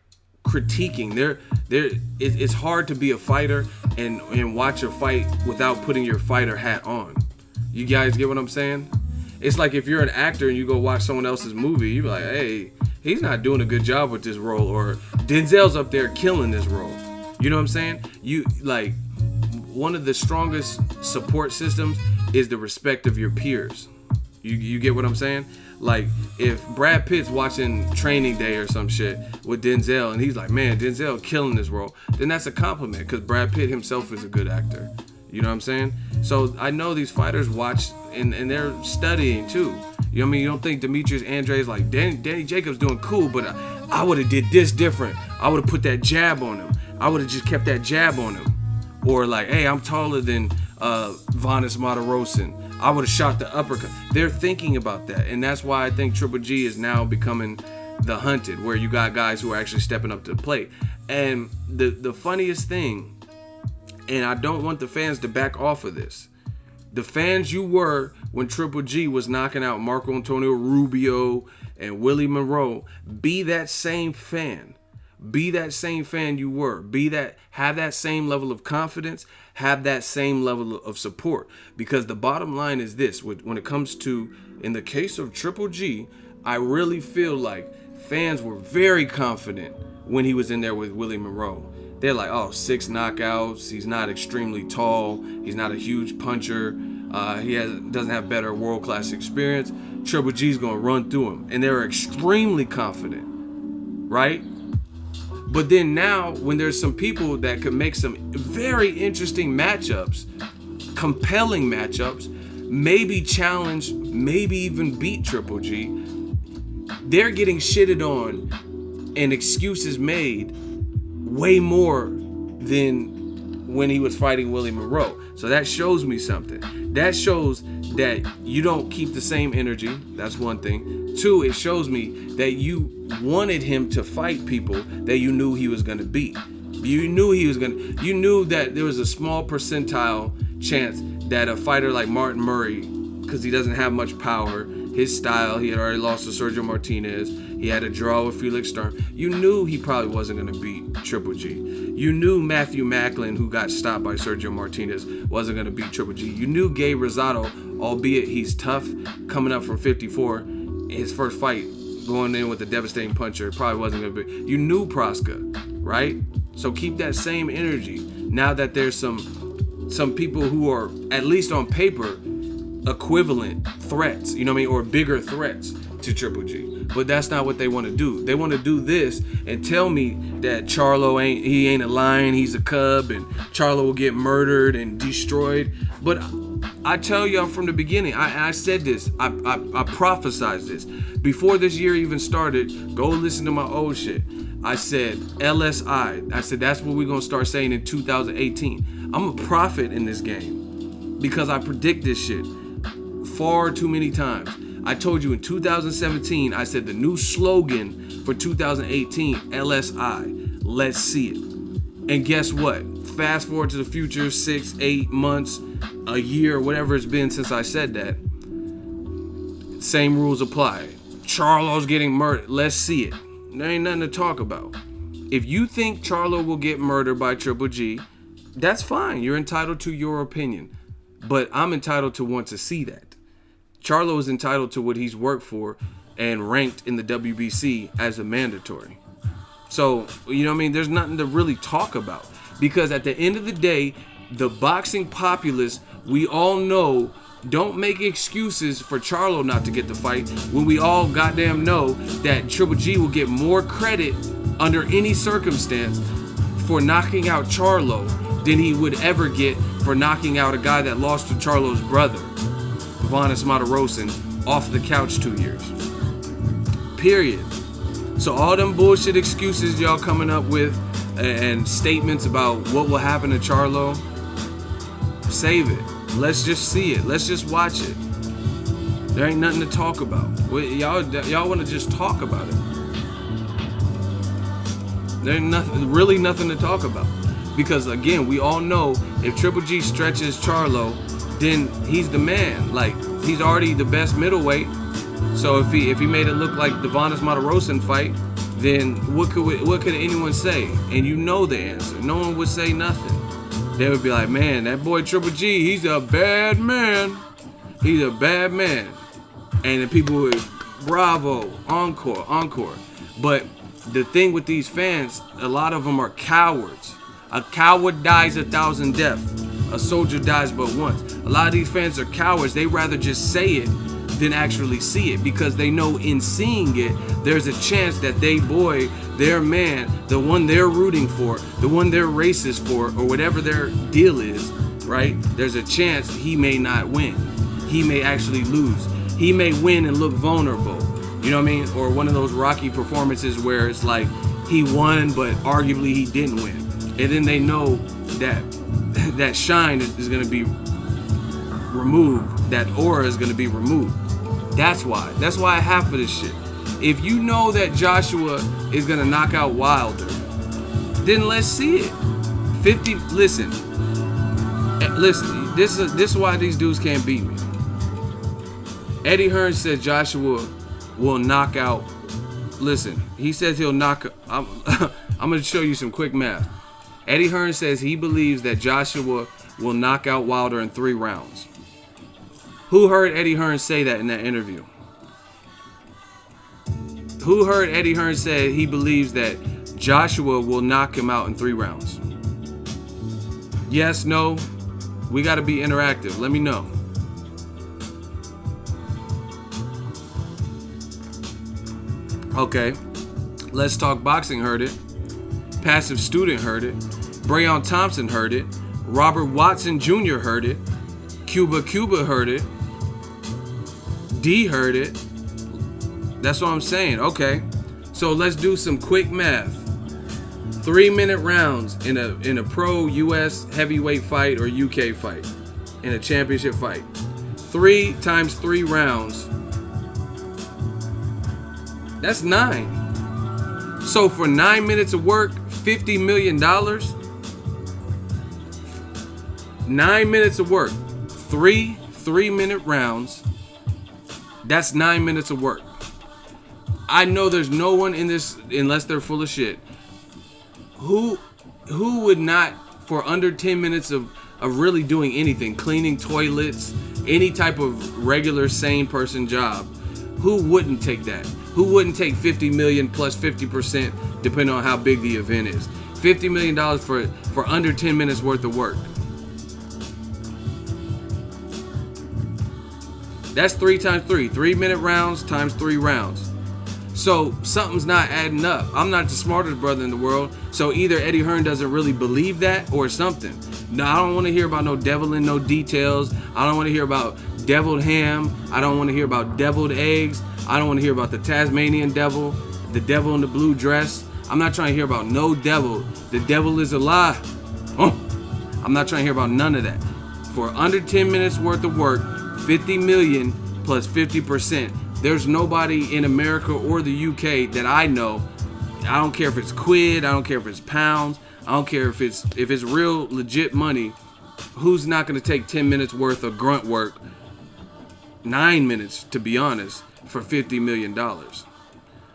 critiquing. It's hard to be a fighter and watch a fight without putting your fighter hat on. You guys get what I'm saying? It's like if you're an actor and you go watch someone else's movie, you're like, hey, he's not doing a good job with this role, or Denzel's up there killing this role. You know what I'm saying? You like, one of the strongest support systems is the respect of your peers. You get what I'm saying? Like, if Brad Pitt's watching Training Day or some shit with Denzel, and he's like, man, Denzel killing this role, then that's a compliment, because Brad Pitt himself is a good actor. You know what I'm saying? So I know these fighters watch, and they're studying too. You know what I mean? You don't think Demetrius Andrade's like, Danny Jacobs doing cool, but I would have did this different. I would have put that jab on him. I would have just kept that jab on him. Or like, hey, I'm taller than Vanes Matarosen. I would have shot the uppercut. They're thinking about that. And that's why I think Triple G is now becoming the hunted, where you got guys who are actually stepping up to the plate. And the funniest thing, and I don't want the fans to back off of this, the fans you were when Triple G was knocking out Marco Antonio Rubio and Willie Monroe, be that same fan. Be that same fan you were. Have that same level of confidence. Have that same level of support. Because the bottom line is this: when it comes to, in the case of Triple G, I really feel like fans were very confident when he was in there with Willie Monroe. They're like, oh, 6 knockouts. He's not extremely tall. He's not a huge puncher. He doesn't have better world-class experience. Triple G's gonna run through him, and they're extremely confident, right? But then now, when there's some people that could make some very interesting matchups, compelling matchups, maybe challenge, maybe even beat Triple G, they're getting shitted on and excuses made way more than when he was fighting Willie Monroe. So that shows me something. That shows that you don't keep the same energy. That's one thing. 2, it shows me that you wanted him to fight people that you knew he was going to beat. You knew that there was a small percentile chance that a fighter like Martin Murray, because he doesn't have much power, his style, he had already lost to Sergio Martinez, he had a draw with Felix Sturm. You knew he probably wasn't going to beat Triple G. You knew Matthew Macklin, who got stopped by Sergio Martinez, wasn't going to beat Triple G. You knew Gabe Rosado, albeit he's tough, coming up from 54, his first fight, going in with a devastating puncher, probably wasn't going to be. You knew Proska, right? So keep that same energy. Now that there's some people who are, at least on paper, equivalent threats, you know what I mean, or bigger threats to Triple G. But that's not what they want to do. They want to do this and tell me that Charlo ain't a lion, he's a cub, and Charlo will get murdered and destroyed. But I tell y'all from the beginning, I said this, I prophesized this. Before this year even started, go listen to my old shit. I said LSI. I said that's what we're going to start saying in 2018. I'm a prophet in this game because I predict this shit far too many times. I told you in 2017, I said the new slogan for 2018, LSI, let's see it. And guess what? Fast forward to the future, 6, 8 months, a year, whatever it's been since I said that. Same rules apply. Charlo's getting murdered. Let's see it. There ain't nothing to talk about. If you think Charlo will get murdered by Triple G, that's fine. You're entitled to your opinion. But I'm entitled to want to see that. Charlo is entitled to what he's worked for and ranked in the WBC as a mandatory. So, you know what I mean? There's nothing to really talk about. Because at the end of the day, the boxing populace, we all know, don't make excuses for Charlo not to get the fight when we all goddamn know that Triple G will get more credit under any circumstance for knocking out Charlo than he would ever get for knocking out a guy that lost to Charlo's brother, Vanes Matarosen, off the couch 2 years. Period. So all them bullshit excuses y'all coming up with and statements about what will happen to Charlo, save it. Let's just see it. Let's just watch it. There ain't nothing to talk about. Y'all want to just talk about it. There ain't nothing to talk about. Because again, we all know if Triple G stretches Charlo, then he's the man. Like, he's already the best middleweight. So if he made it look like the Vanes Matarosen fight, then what could anyone say? And you know the answer. No one would say nothing. They would be like, man, that boy Triple G, he's a bad man. He's a bad man. And the people would, bravo, encore. But the thing with these fans, a lot of them are cowards. A coward dies 1,000 deaths. A soldier dies but once. A lot of these fans are cowards. They rather just say it than actually see it, because they know in seeing it, there's a chance that their man, the one they're rooting for, the one they're racist for, or whatever their deal is, right? There's a chance he may not win. He may actually lose. He may win and look vulnerable. You know what I mean? Or one of those Rocky performances where it's like he won, but arguably he didn't win. And then they know that that shine is going to be removed. That aura is going to be removed. That's why. That's why I have for this shit. If you know that Joshua is going to knock out Wilder, then let's see it. Listen, this is why these dudes can't beat me. Eddie Hearn said Joshua will knock out. Listen, he says he'll knock. I'm going to show you some quick math. Eddie Hearn says he believes that Joshua will knock out Wilder in 3 rounds. Who heard Eddie Hearn say that in that interview? Who heard Eddie Hearn say he believes that Joshua will knock him out in 3 rounds? Yes, no? We got to be interactive. Let me know. Okay, Let's Talk Boxing heard it. Passive Student heard it. Breon Thompson heard it. Robert Watson Jr. heard it. Cuba heard it. D heard it. That's what I'm saying. Okay, so let's do some quick math. 3-minute rounds in a pro US heavyweight fight or UK fight, in a championship fight. 3 times 3 rounds. That's 9. So for 9 minutes of work, $50 million. 9 minutes of work. 3 3-minute rounds. That's 9 minutes of work. I know there's no one in this, unless they're full of shit, who would not, for under 10 minutes of really doing anything, cleaning toilets, any type of regular sane person job, who wouldn't take that? Who wouldn't take $50 million plus 50%, depending on how big the event is? $50 million for under 10 minutes worth of work. That's 3 times 3. 3-minute rounds times 3 rounds. So something's not adding up. I'm not the smartest brother in the world. So either Eddie Hearn doesn't really believe that or something. No, I don't want to hear about no devil in no details. I don't want to hear about deviled ham. I don't want to hear about deviled eggs. I don't want to hear about the Tasmanian devil, the devil in the blue dress. I'm not trying to hear about no devil. The devil is a lie. Oh, I'm not trying to hear about none of that. For under 10 minutes worth of work, 50 million plus 50%. There's nobody in America or the UK that I know. I don't care if it's quid. I don't care if it's pounds. I don't care if it's real legit money. Who's not going to take 10 minutes worth of grunt work, 9 minutes to be honest, for $50 million?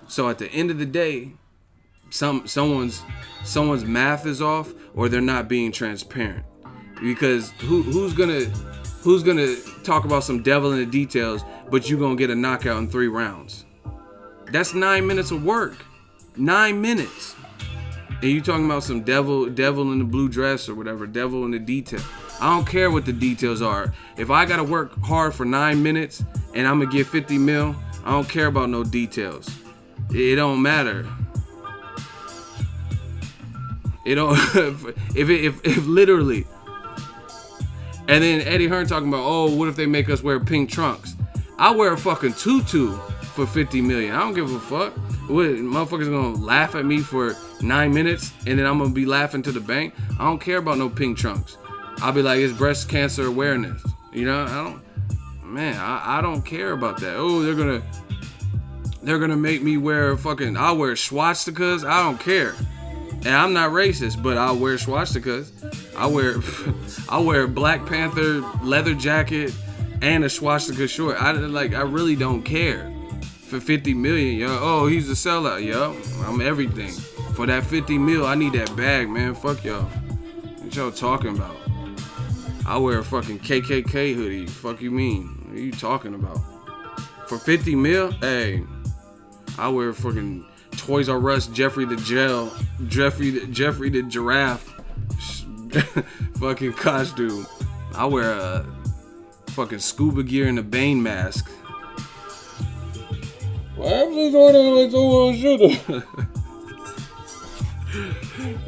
So at the end of the day, someone's math is off, or they're not being transparent. Because who's gonna talk about some devil in the details, but you gonna get a knockout in 3 rounds? That's 9 minutes of work. 9 minutes. And you talking about some devil in the blue dress or whatever, devil in the detail. I don't care what the details are. If I gotta work hard for 9 minutes and I'm gonna get 50 mil, I don't care about no details. It don't matter. It don't. if literally. And then Eddie Hearn talking about, oh, what if they make us wear pink trunks? I wear a fucking tutu for 50 million. I don't give a fuck. What, motherfuckers gonna laugh at me for 9 minutes and then I'm gonna be laughing to the bank? I don't care about no pink trunks. I'll be like, it's breast cancer awareness. You know, I don't care about that. Oh, they're gonna make me wear I'll wear swastikas. I don't care. And I'm not racist, but I'll wear swastikas. I wear a Black Panther leather jacket and a swastika short. I really don't care. For 50 million, yo. Oh, he's a sellout, yo. I'm everything. For that 50 mil, I need that bag, man. Fuck y'all. What y'all talking about? I wear a fucking KKK hoodie. Fuck you mean? What are you talking about? For 50 mil? Hey, I wear fucking Toys R Us Jeffrey the Giraffe fucking costume. I wear a fucking scuba gear and a Bane mask. What happens is like someone should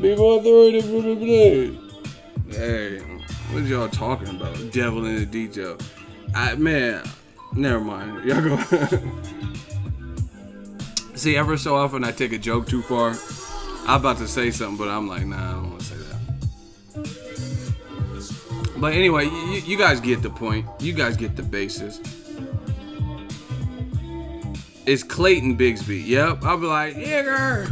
before throwing it from the blade. Hey, what y'all talking about? Devil in the detail. Man, never mind. Y'all go. See, ever so often I take a joke too far. I'm about to say something, but I'm like, nah, I don't want to say that. But anyway, you guys get the point. You guys get the basis. It's Clayton Bigsby. Yep. I'll be like, yeah, girl.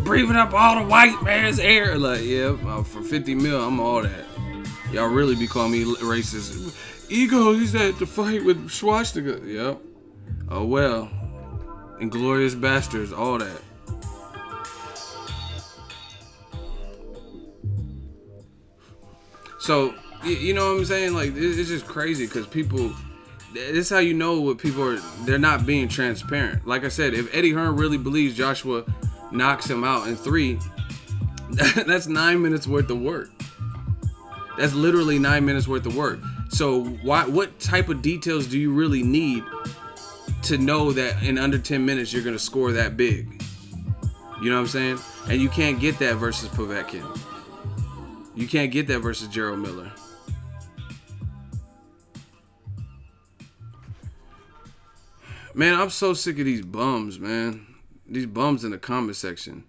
Breathing up all the white man's air. Like, yeah, for 50 mil, I'm all that. Y'all really be calling me racist. Ego, he's at the fight with Schwarzenegger. Yep. Oh, well. Inglorious Bastards, all that. So, you know what I'm saying? Like, it's just crazy because people, this is how you know what people are, they're not being transparent. Like I said, if Eddie Hearn really believes Joshua knocks him out in 3, that's 9 minutes worth of work. That's literally 9 minutes worth of work. So what type of details do you really need to know that in under 10 minutes you're going to score that big? You know what I'm saying? And you can't get that versus Povetkin. You can't get that versus Gerald Miller. Man, I'm so sick of these bums, man. These bums in the comment section.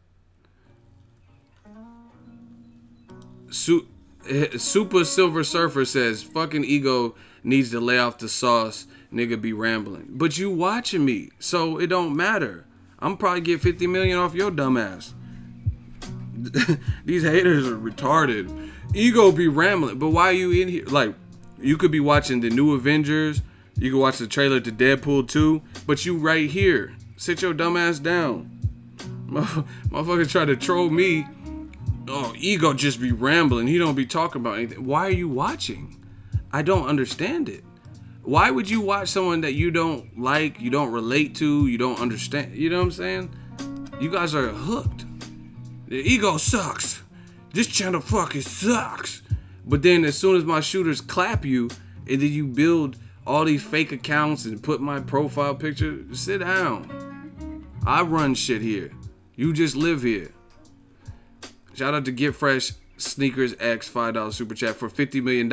Super Silver Surfer says, fucking Ego needs to lay off the sauce. Nigga be rambling. But you watching me, so it don't matter. I'm probably get 50 million off your dumb ass. These haters are retarded. Ego be rambling. But why are you in here? Like, you could be watching the new Avengers. You could watch the trailer to Deadpool 2. But you right here. Sit your dumb ass down. Motherfuckers try to troll me. Oh, Ego just be rambling. He don't be talking about anything. Why are you watching? I don't understand it. Why would you watch someone that you don't like, you don't relate to, you don't understand? You know what I'm saying? You guys are hooked. The Ego sucks. This channel fucking sucks. But then as soon as my shooters clap you, and then you build all these fake accounts and put my profile picture, sit down. I run shit here. You just live here. Shout out to Get Fresh Sneakers X $5 super chat for $50 million.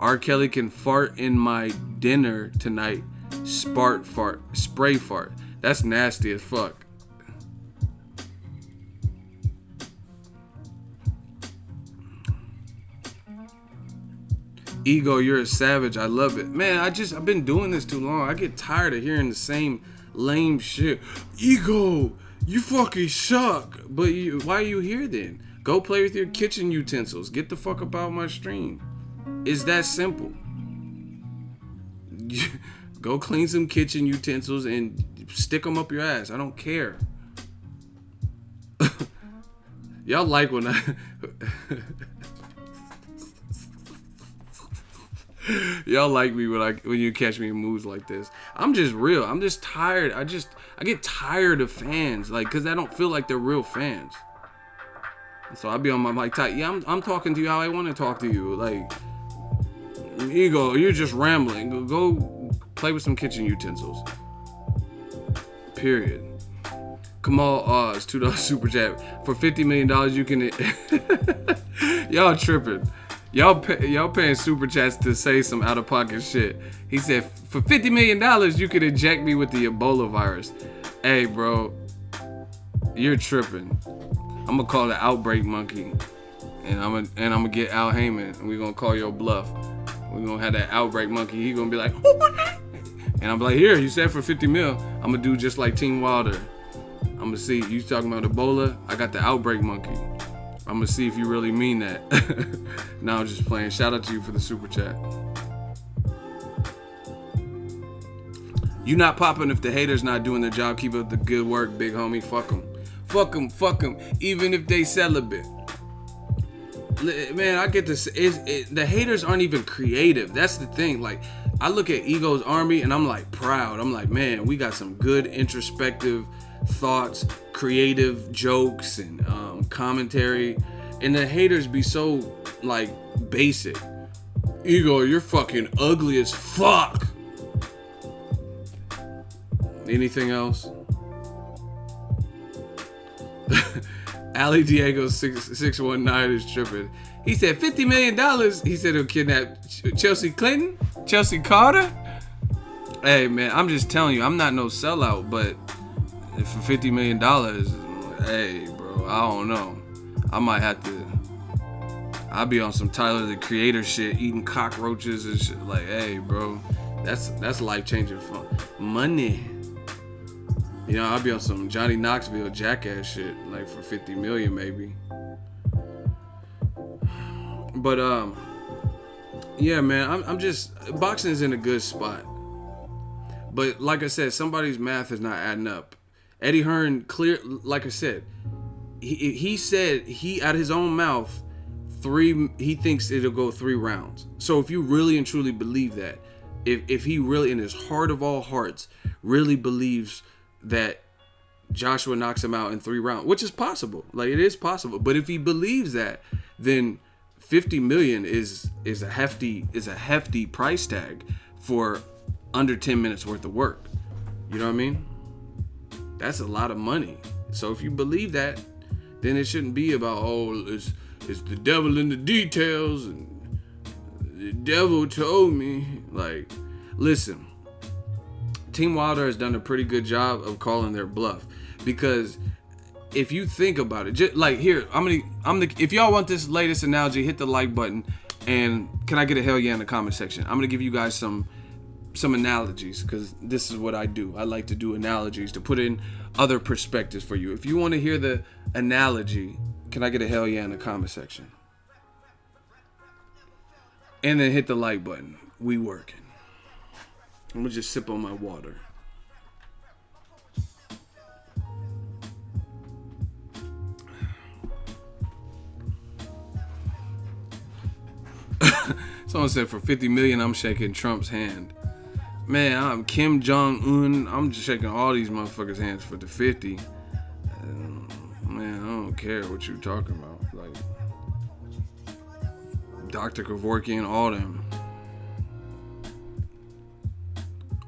R. Kelly can fart in my dinner tonight. Spray fart. That's nasty as fuck. Ego, you're a savage. I love it. Man, I've been doing this too long. I get tired of hearing the same lame shit. Ego, you fucking suck. But why are you here then? Go play with your kitchen utensils. Get the fuck up out of my stream. It's that simple. Go clean some kitchen utensils and stick them up your ass. I don't care. Y'all like when y'all like me when you catch me in moods like this. I'm just real. I'm just tired. I get tired of fans, like, cause I don't feel like they're real fans. So I'll be on my mic tight. Yeah, I'm talking to you how I want to talk to you. Like, Ego, you're just rambling. Go play with some kitchen utensils. Period. Kamal Oz, $2 super chat. For $50 million, you can... Y'all tripping. Y'all paying super chats to say some out-of-pocket shit. He said, for $50 million, you could inject me with the Ebola virus. Hey, bro. You're tripping. I'm gonna call the Outbreak Monkey, and I'm gonna get Al Heyman, and we're gonna call your bluff. We're gonna have that Outbreak Monkey. He gonna be like, and I'm like, here, you said for 50 mil. I'm gonna do just like Team Wilder. I'm gonna see you talking about Ebola. I got the Outbreak Monkey. I'm gonna see if you really mean that. No, I'm just playing. Shout out to you for the super chat. You not popping if the haters not doing their job. Keep up the good work, big homie. Fuck them. Fuck them, even if they celibate. Man, I get this. The haters aren't even creative. That's the thing. Like, I look at Ego's army and I'm like proud. I'm like, man, we got some good introspective thoughts, creative jokes, and commentary. And the haters be so, like, basic. Ego, you're fucking ugly as fuck. Anything else? Ali Diego 619 is tripping. He said $50 million. He said he'll kidnap Chelsea Clinton, Chelsea Carter. Hey man, I'm just telling you, I'm not no sellout, but for $50 million, hey bro, I don't know. I might have to. I'll be on some Tyler the Creator shit, eating cockroaches and shit. Like, hey bro, that's life changing fun. Money. You know, I'll be on some Johnny Knoxville jackass shit, like for 50 million maybe. But yeah, man, I'm just, boxing is in a good spot. But like I said, somebody's math is not adding up. Eddie Hearn, clear, like I said, he said he out his own mouth he thinks it'll go 3 rounds. So if you really and truly believe that, if he really in his heart of all hearts really believes that Joshua knocks him out in 3 rounds, which is possible, like it is possible. But if he believes that, then 50 million is a hefty price tag for under 10 minutes worth of work. You know what I mean? That's a lot of money. So if you believe that, then it shouldn't be about, oh, it's the devil in the details and the devil told me. Like, listen, Team Wilder has done a pretty good job of calling their bluff, because if you think about it, just like here, if y'all want this latest analogy, hit the like button, and can I get a hell yeah in the comment section? I'm gonna give you guys some analogies, because this is what I do. I like to do analogies to put in other perspectives for you. If you want to hear the analogy, can I get a hell yeah in the comment section? And then hit the like button. We working. I'm gonna just sip on my water. Someone said for 50 million, I'm shaking Trump's hand. Man, I'm Kim Jong-un. I'm just shaking all these motherfuckers' hands for the 50. Man, I don't care what you're talking about. Like, Dr. Kevorkian, all them.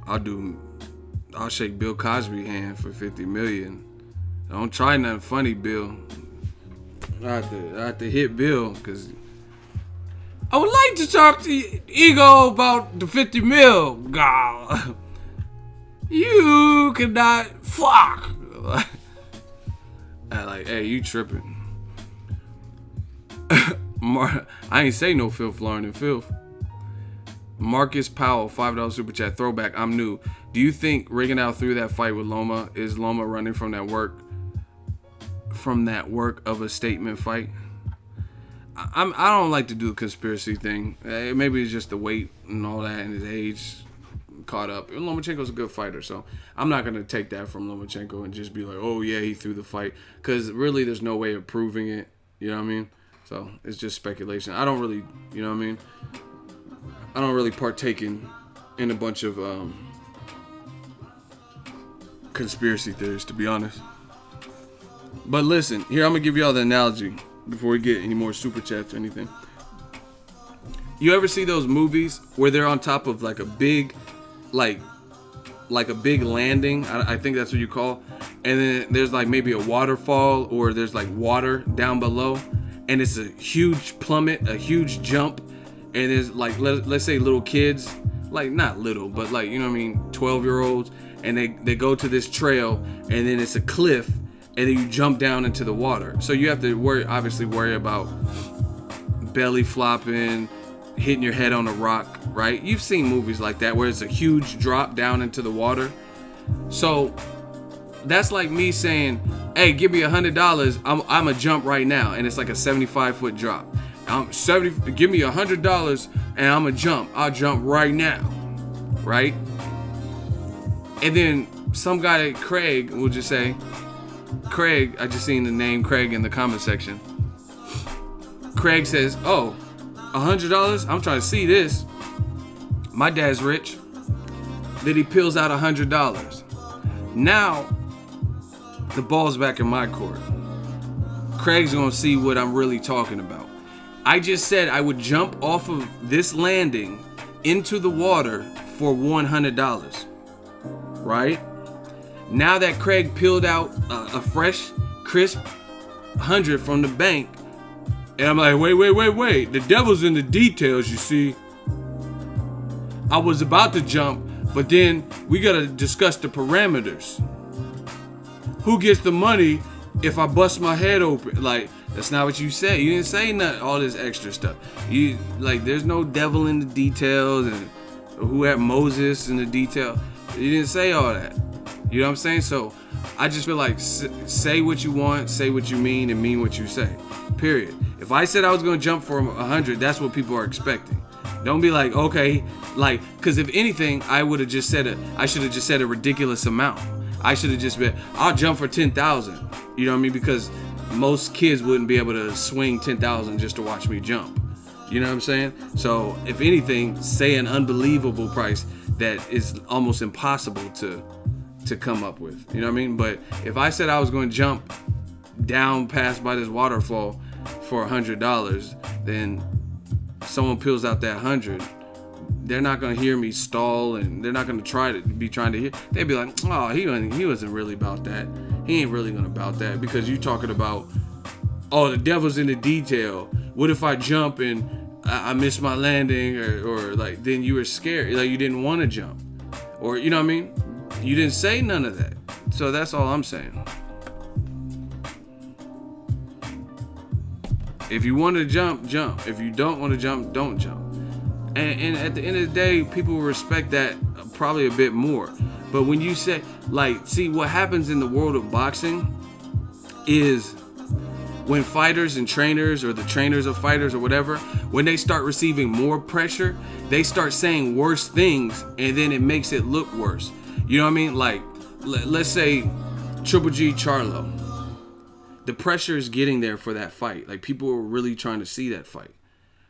I'll shake Bill Cosby's hand for 50 million. Don't try nothing funny, Bill. I have to hit Bill, because I would like to talk to Ego about the 50 mil. God, you cannot fuck. Like, hey, you tripping. I ain't say no filth, Lauren and filth. Marcus Powell, $5 super chat, throwback. I'm new. Do you think Rigondeaux threw that fight with Loma? Is Loma running from that work of a statement fight? I don't like to do a conspiracy thing. Maybe it's just the weight and all that, and his age caught up. Lomachenko's a good fighter, so I'm not gonna take that from Lomachenko and just be like, oh yeah, he threw the fight, because really there's no way of proving it. You know what I mean? So it's just speculation. I don't really, you know what I mean? I don't really partake in a bunch of conspiracy theories, to be honest. But listen, here I'm gonna give y'all the analogy before we get any more super chats or anything. You ever see those movies where they're on top of like a big, like a big landing? I think that's what you call. And then there's like maybe a waterfall, or there's like water down below, and it's a huge plummet, a huge jump. And there's like, let's say little kids, like not little, but like, you know what I mean, 12-year-olds, and they go to this trail, and then it's a cliff, and then you jump down into the water. So you have to obviously worry about belly flopping, hitting your head on a rock, right? You've seen movies like that where it's a huge drop down into the water. So that's like me saying, hey, give me $100, I'm a jump right now, and it's like a 75-foot drop. Give me $100 and I'm a jump. I'll jump right now, right? And then some guy, Craig, will just say, Craig, I just seen the name Craig in the comment section. Craig says, oh, $100? I'm trying to see this. My dad's rich. Then he peels out $100. Now, the ball's back in my court. Craig's gonna see what I'm really talking about. I just said I would jump off of this landing into the water for $100, right? Now that Craig peeled out a fresh, crisp 100 from the bank, and I'm like, wait. The devil's in the details, you see. I was about to jump, but then we gotta discuss the parameters. Who gets the money if I bust my head open? Like, that's not what you said. You didn't say nothing, all this extra stuff. You like, there's no devil in the details and who had Moses in the detail. You didn't say all that. You know what I'm saying? So I just feel like say what you want, say what you mean, and mean what you say. Period. If I said I was gonna jump for 100, that's what people are expecting. Don't be like, okay, like, because if anything, I should have just said a ridiculous amount. I should have just been, I'll jump for 10,000. You know what I mean? Because most kids wouldn't be able to swing 10,000 just to watch me jump. You know what I'm saying? So if anything, say an unbelievable price that is almost impossible to come up with. You know what I mean? But if I said I was going to jump down past by this waterfall for $100, then someone peels out that 100. They're not gonna hear me stall, and they're not gonna trying to hear. They'd be like, oh, he wasn't really about that. He ain't really gonna about that, because you talking about, oh, the devil's in the detail. What if I jump and I miss my landing, or like, then you were scared, like you didn't want to jump, or you know what I mean? You didn't say none of that. So that's all I'm saying. If you want to jump, jump. If you don't want to jump, don't jump. And at the end of the day, people will respect that probably a bit more. But when you say, like, see, what happens in the world of boxing is when fighters and trainers, or the trainers of fighters or whatever, when they start receiving more pressure, they start saying worse things, and then it makes it look worse. You know what I mean? Like, let's say Triple G Charlo. The pressure is getting there for that fight. Like, people are really trying to see that fight,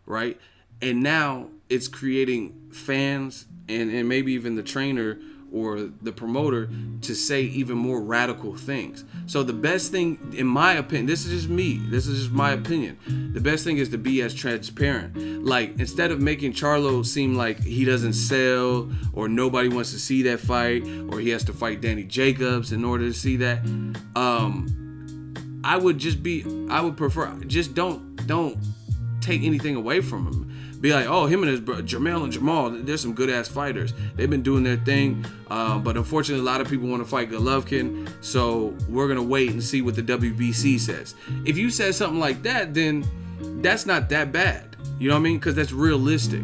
right? And now it's creating fans and maybe even the trainer or the promoter to say even more radical things. So the best thing, in my opinion, this is just me, this is just my opinion, the best thing is to be as transparent. Like, instead of making Charlo seem like he doesn't sell, or nobody wants to see that fight, or he has to fight Danny Jacobs in order to see that, I would prefer, just don't take anything away from him. Be like, oh, him and his brother, Jermell and Jamal, they're some good ass fighters. They've been doing their thing, but unfortunately, a lot of people want to fight Golovkin, so we're gonna wait and see what the WBC says. If you said something like that, then that's not that bad. You know what I mean? Because that's realistic.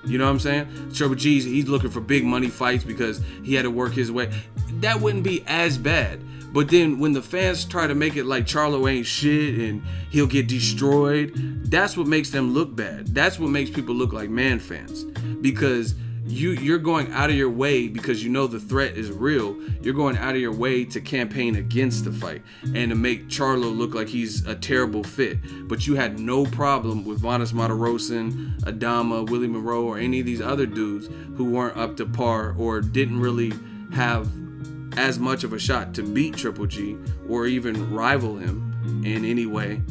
You know what I'm saying? Triple G's, he's looking for big money fights because he had to work his way. That wouldn't be as bad. But then when the fans try to make it like Charlo ain't shit and he'll get destroyed, that's what makes them look bad. That's what makes people look like man fans. Because you're going out of your way, because you know the threat is real, you're going out of your way to campaign against the fight and to make Charlo look like he's a terrible fit. But you had no problem with Vanes Martirosyan, Adama, Willie Monroe, or any of these other dudes who weren't up to par or didn't really have as much of a shot to beat Triple G or even rival him in any way.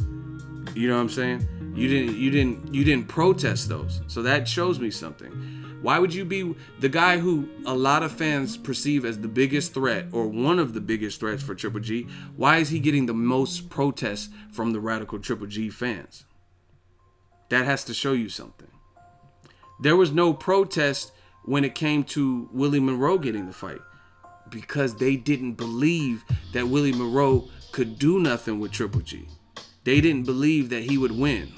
You know what I'm saying? You didn't protest those. So that shows me something. Why would you be the guy who a lot of fans perceive as the biggest threat, or one of the biggest threats for Triple G? Why is he getting the most protests from the radical Triple G fans? That has to show you something. There was no protest when it came to Willie Monroe getting the fight, because they didn't believe that Willie Monroe could do nothing with Triple G. They didn't believe that he would win.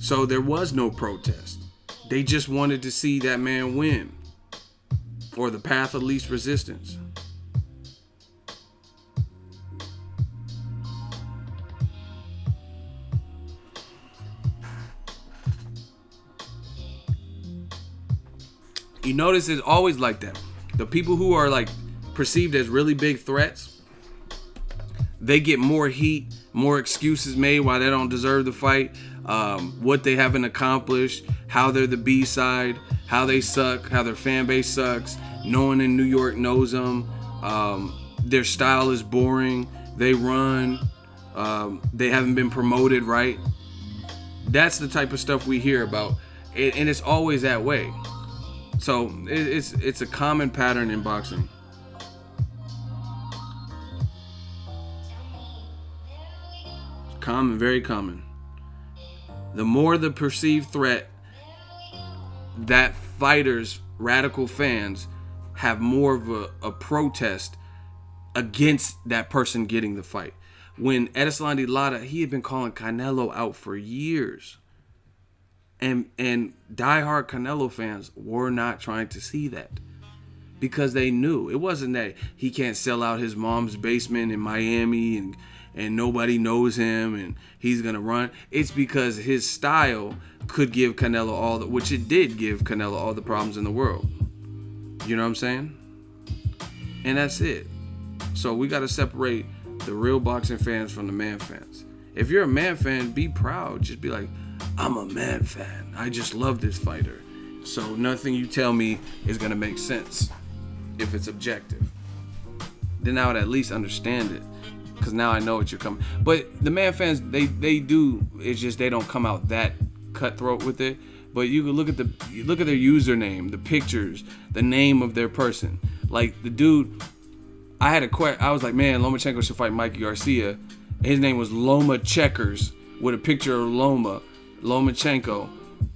So there was no protest. They just wanted to see that man win, or the path of least resistance. You notice it's always like that. The people who are like perceived as really big threats, they get more heat, more excuses made why they don't deserve the fight, what they haven't accomplished, how they're the B-side, how they suck, how their fan base sucks. No one in New York knows them. Their style is boring. They run. They haven't been promoted right. That's the type of stuff we hear about. And it's always that way. So it's a common pattern in boxing. Common, very common. The more the perceived threat, that fighters, radical fans, have more of a protest against that person getting the fight. When Erislandy Lara, he had been calling Canelo out for years. And diehard Canelo fans were not trying to see that. Because they knew. It wasn't that he can't sell out his mom's basement in Miami and nobody knows him and he's going to run. It's because his style could give Canelo which it did give Canelo all the problems in the world. You know what I'm saying? And that's it. So we got to separate the real boxing fans from the man fans. If you're a man fan, be proud. Just be like, I'm a man fan. I just love this fighter. So nothing you tell me is going to make sense if it's objective. Then I would at least understand it. Because now I know what you're coming. But the man fans, they do. It's just they don't come out that cutthroat with it. But you can look at their username, the pictures, the name of their person. Like the dude, I was like, man, Lomachenko should fight Mikey Garcia. His name was Loma Checkers with a picture of Lomachenko,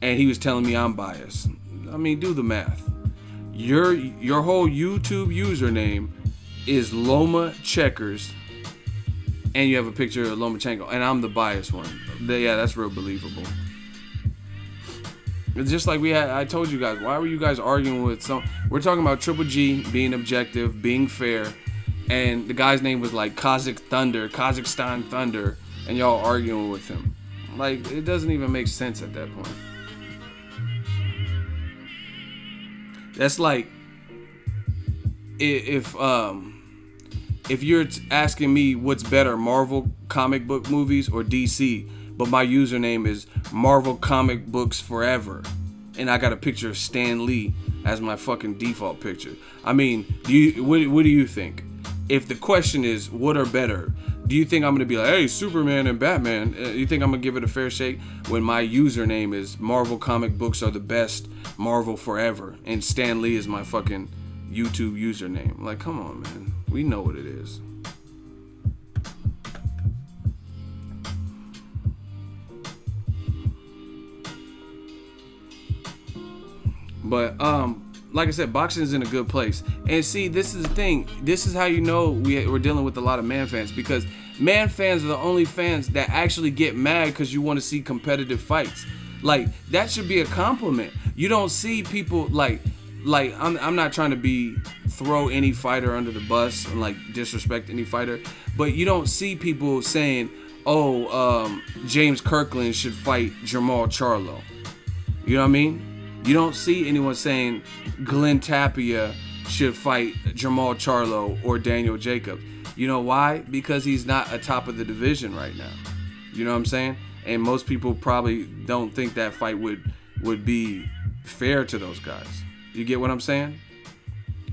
and he was telling me I'm biased. I mean, do the math. Your whole YouTube username is Loma Checkers, and you have a picture of Lomachenko, and I'm the biased one. Yeah, that's real believable. It's just like I told you guys, why were you guys arguing with we're talking about Triple G being objective, being fair, and the guy's name was like Kazakhstan Thunder, and y'all arguing with him. Like, it doesn't even make sense at that point. That's like if you're asking me what's better, Marvel comic book movies or DC, but my username is Marvel Comic Books Forever, and I got a picture of Stan Lee as my fucking default picture. I mean, what do you think? If the question is what are better, do you think I'm gonna be like, hey, Superman and Batman? You think I'm gonna give it a fair shake when my username is Marvel Comic Books are the best, Marvel Forever, and Stan Lee is my fucking YouTube username? Like, come on, man. We know what it is. But like I said, boxing is in a good place. And see, this is the thing. This is how you know we're dealing with a lot of man fans, because man fans are the only fans that actually get mad because you want to see competitive fights. Like, that should be a compliment. You don't see people like I'm not trying to throw any fighter under the bus and like disrespect any fighter, but you don't see people saying, James Kirkland should fight Jamal Charlo. You know what I mean? You don't see anyone saying Glenn Tapia should fight Jamal Charlo or Daniel Jacobs. You know why? Because he's not atop of the division right now. You know what I'm saying? And most people probably don't think that fight would be fair to those guys. You get what I'm saying?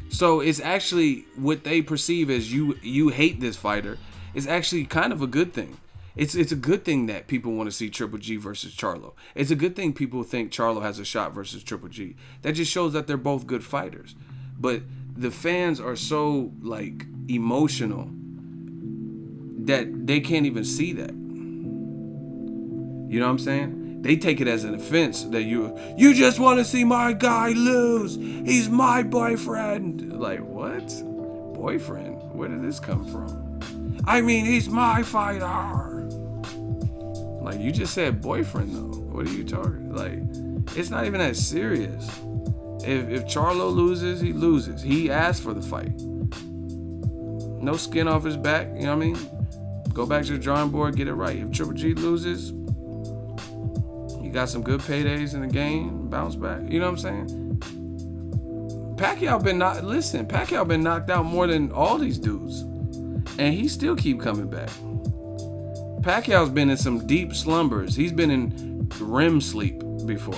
So it's actually what they perceive as you hate this fighter is actually kind of a good thing. It's a good thing that people want to see Triple G versus Charlo. It's a good thing people think Charlo has a shot versus Triple G. That just shows that they're both good fighters. But the fans are so like emotional that they can't even see that. You know what I'm saying? They take it as an offense that you just want to see my guy lose. He's my boyfriend. Like, what? Boyfriend? Where did this come from? I mean, he's my fighter. Like, you just said boyfriend, though. What are you talking? Like, it's not even that serious. If Charlo loses, he loses. He asked for the fight. No skin off his back, you know what I mean? Go back to the drawing board, get it right. If Triple G loses, you got some good paydays in the game, bounce back. You know what I'm saying? Pacquiao been knocked out more than all these dudes. And he still keep coming back. Pacquiao's been in some deep slumbers. He's been in REM sleep before.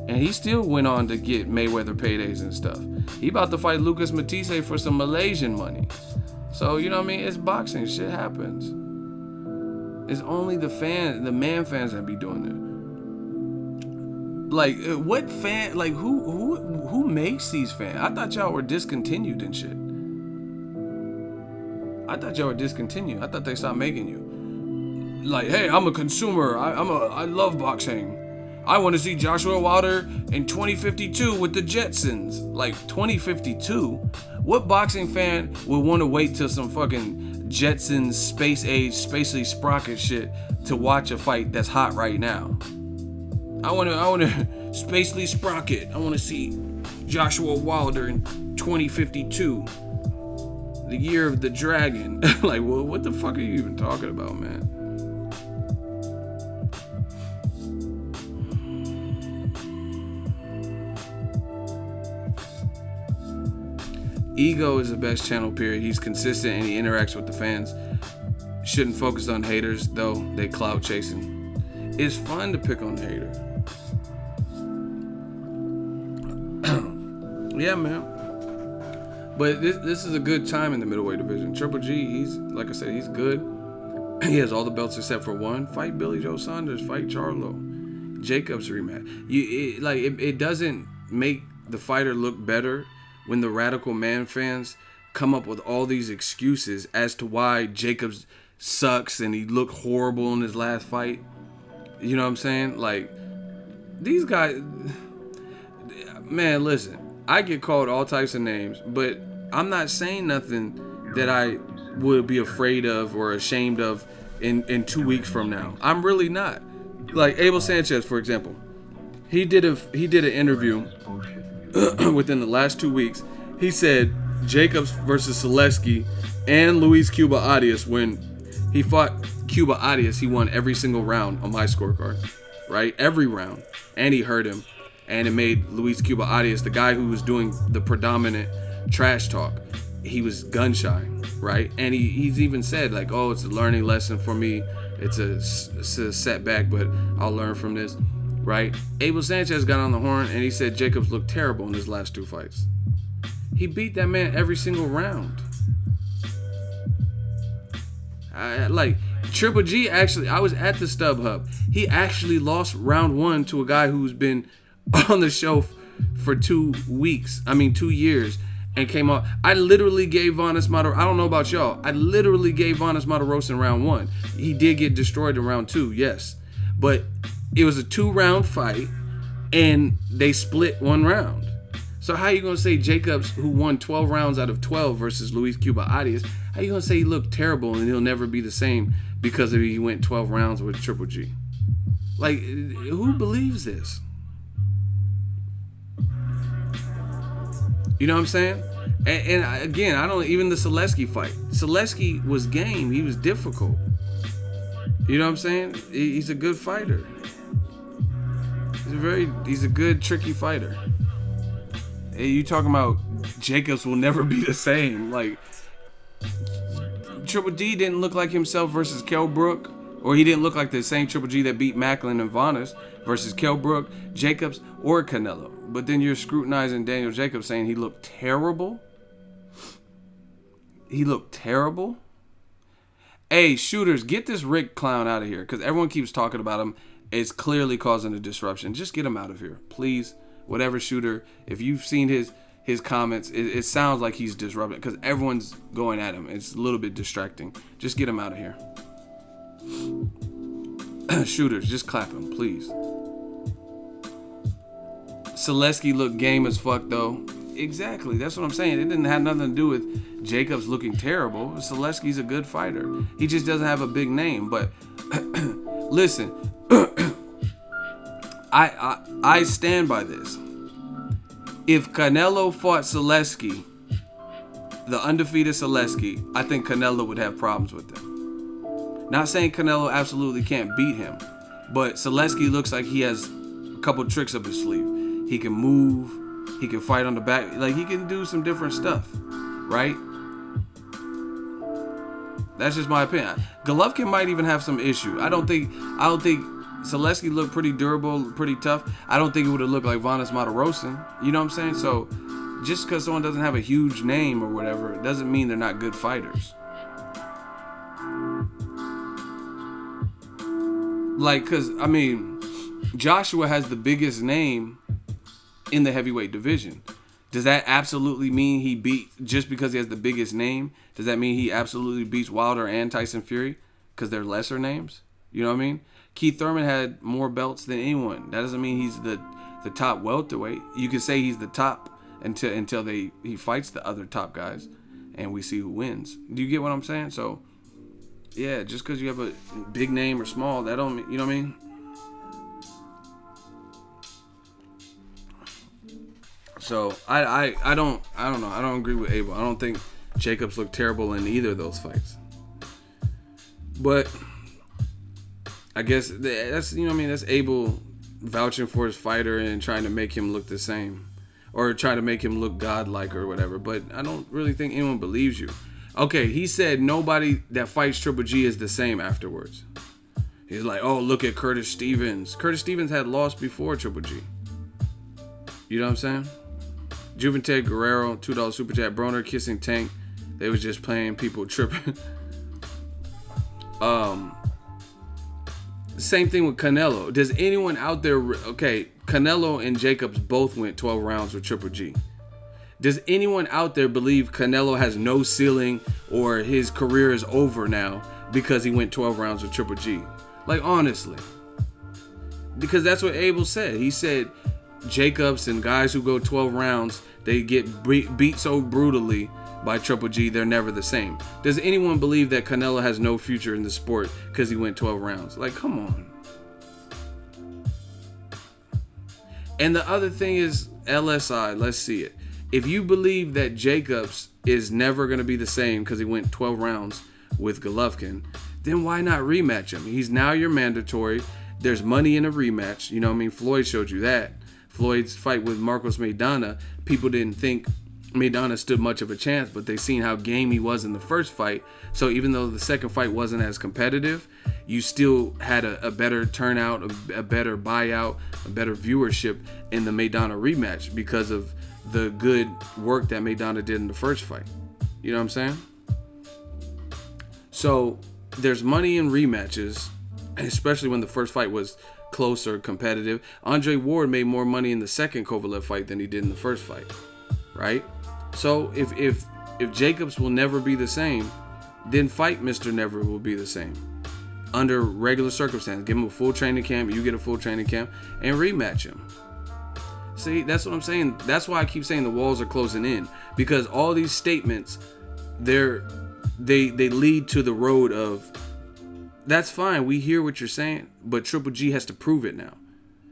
And he still went on to get Mayweather paydays and stuff. He about to fight Lucas Matisse for some Malaysian money. So, you know what I mean? It's boxing. Shit happens. It's only the man fans that be doing Like, what fan? Like, who makes these fans? I thought y'all were discontinued and shit. I thought y'all were discontinued. I thought they stopped making you. Like, hey, I'm a consumer. I love boxing. I want to see Joshua Wilder in 2052 with the Jetsons. Like, 2052? What boxing fan would want to wait till some fucking Jetsons space age, spacely sprocket shit to watch a fight that's hot right now? I want to spacely sprocket. I want to see Joshua Wilder in 2052. The year of the dragon. Like, well, what the fuck are you even talking about, man? Ego is the best channel, period. He's consistent and he interacts with the fans. Shouldn't focus on haters, though. They clout chasing. It's fun to pick on the hater. Yeah, man. But this is a good time in the middleweight division. Triple G, he's, like I said, he's good. He has all the belts except for one. Fight Billy Joe Saunders. Fight Charlo. Jacobs rematch. It doesn't make the fighter look better when the Radical Man fans come up with all these excuses as to why Jacobs sucks and he looked horrible in his last fight. You know what I'm saying? Like, these guys... Man, listen. I get called all types of names, but I'm not saying nothing that I would be afraid of or ashamed of in 2 weeks from now. I'm really not. Like Abel Sanchez, for example. He did an interview within the last 2 weeks. He said Jacobs versus Selesky and Luis Cuba Arias, when he fought Cuba Arias, he won every single round on my scorecard, right? Every round. And he hurt him. And it made Luis Cuba Arias, the guy who was doing the predominant trash talk, he was gun shy, right? And he's even said, like, oh, it's a learning lesson for me. It's a setback, but I'll learn from this, right? Abel Sanchez got on the horn and he said Jacobs looked terrible in his last 2 fights. He beat that man every single round. Triple G actually, I was at the StubHub. He actually lost round 1 to a guy who's been on the show for 2 years, and came out. I literally gave Vanes Matarosa, I don't know about y'all, I literally gave Vanes Matarosa in round 1. He did get destroyed in round 2, yes. But it was a 2-round fight, and they split 1 round. So how you going to say Jacobs, who won 12 rounds out of 12 versus Luis Cuba Arias, how you going to say he looked terrible and he'll never be the same because he went 12 rounds with Triple G? Like, who believes this? You know what I'm saying? And again, I don't, even the Selesky fight. Selesky was game. He was difficult. You know what I'm saying? He's a good fighter. He's a good, tricky fighter. Hey, you talking about Jacobs will never be the same. Like, Triple D didn't look like himself versus Kell Brook, or he didn't look like the same Triple G that beat Macklin and Vanes versus Kell Brook, Jacobs, or Canelo. But then you're scrutinizing Daniel Jacobs saying he looked terrible. He looked terrible. Hey, shooters, get this Rick clown out of here, because everyone keeps talking about him. It's clearly causing a disruption. Just get him out of here, please. Whatever shooter, if you've seen his comments, it sounds like he's disrupting, because everyone's going at him. It's a little bit distracting. Just get him out of here. Shooters, just clap him, please. Selesky looked game as fuck, though. Exactly, that's what I'm saying. It didn't have nothing to do with Jacobs looking terrible. Selesky's a good fighter. He just doesn't have a big name. But listen, I stand by this. If Canelo fought Selesky, the undefeated Selesky, I think Canelo would have problems with him. Not saying Canelo absolutely can't beat him, but Selesky looks like he has a couple tricks up his sleeve. He can move. He can fight on the back. Like, he can do some different stuff, right? That's just my opinion. Golovkin might even have some issue. I don't think Selesky looked pretty durable, pretty tough. I don't think it would have looked like Vanes Matarosa. You know what I'm saying? So just because someone doesn't have a huge name or whatever, it doesn't mean they're not good fighters. Like, because, I mean, Joshua has the biggest name in the heavyweight division. Does that absolutely mean he beat, just because he has the biggest name, does that mean he absolutely beats Wilder and Tyson Fury because they're lesser names? You know what I mean? Keith Thurman had more belts than anyone. That doesn't mean he's the top welterweight. You can say he's the top until he fights the other top guys and we see who wins. Do you get what I'm saying? So, yeah, just because you have a big name or small, that don't mean, you know what I mean? So I don't know. I don't agree with Abel. I don't think Jacobs looked terrible in either of those fights. But I guess that's, you know what I mean, that's Abel vouching for his fighter and trying to make him look the same, or trying to make him look godlike or whatever. But I don't really think anyone believes you. Okay, he said nobody that fights Triple G is the same afterwards. He's like, oh, look at Curtis Stevens. Curtis Stevens had lost before Triple G. You know what I'm saying? Juventud Guerrero, $2 super chat. Broner kissing Tank. They was just playing people tripping. Same thing with Canelo. Does anyone out there... Okay, Canelo and Jacobs both went 12 rounds with Triple G. Does anyone out there believe Canelo has no ceiling or his career is over now because he went 12 rounds with Triple G? Like, honestly. Because that's what Abel said. He said Jacobs and guys who go 12 rounds, they get beat so brutally by Triple G, they're never the same. Does anyone believe that Canelo has no future in the sport because he went 12 rounds? Like, come on. And the other thing is LSI. Let's see it. If you believe that Jacobs is never going to be the same because he went 12 rounds with Golovkin, then why not rematch him? He's now your mandatory. There's money in a rematch. You know what I mean? Floyd showed you that. Floyd's fight with Marcos Maidana, people didn't think Maidana stood much of a chance, but they seen how game he was in the first fight. So even though the second fight wasn't as competitive, you still had a better turnout, a better buyout, a better viewership in the Maidana rematch because of the good work that Maidana did in the first fight. You know what I'm saying? So there's money in rematches, especially when the first fight was closer, competitive. Andre Ward made more money in the second Kovalev fight than he did in the first fight, right? So if Jacobs will never be the same, then fight Mr. Never will be the same. Under regular circumstances, give him a full training camp, you get a full training camp, and rematch him. See, that's what I'm saying. That's why I keep saying the walls are closing in, because all these statements, they lead to the road of, that's fine, we hear what you're saying, but Triple G has to prove it now.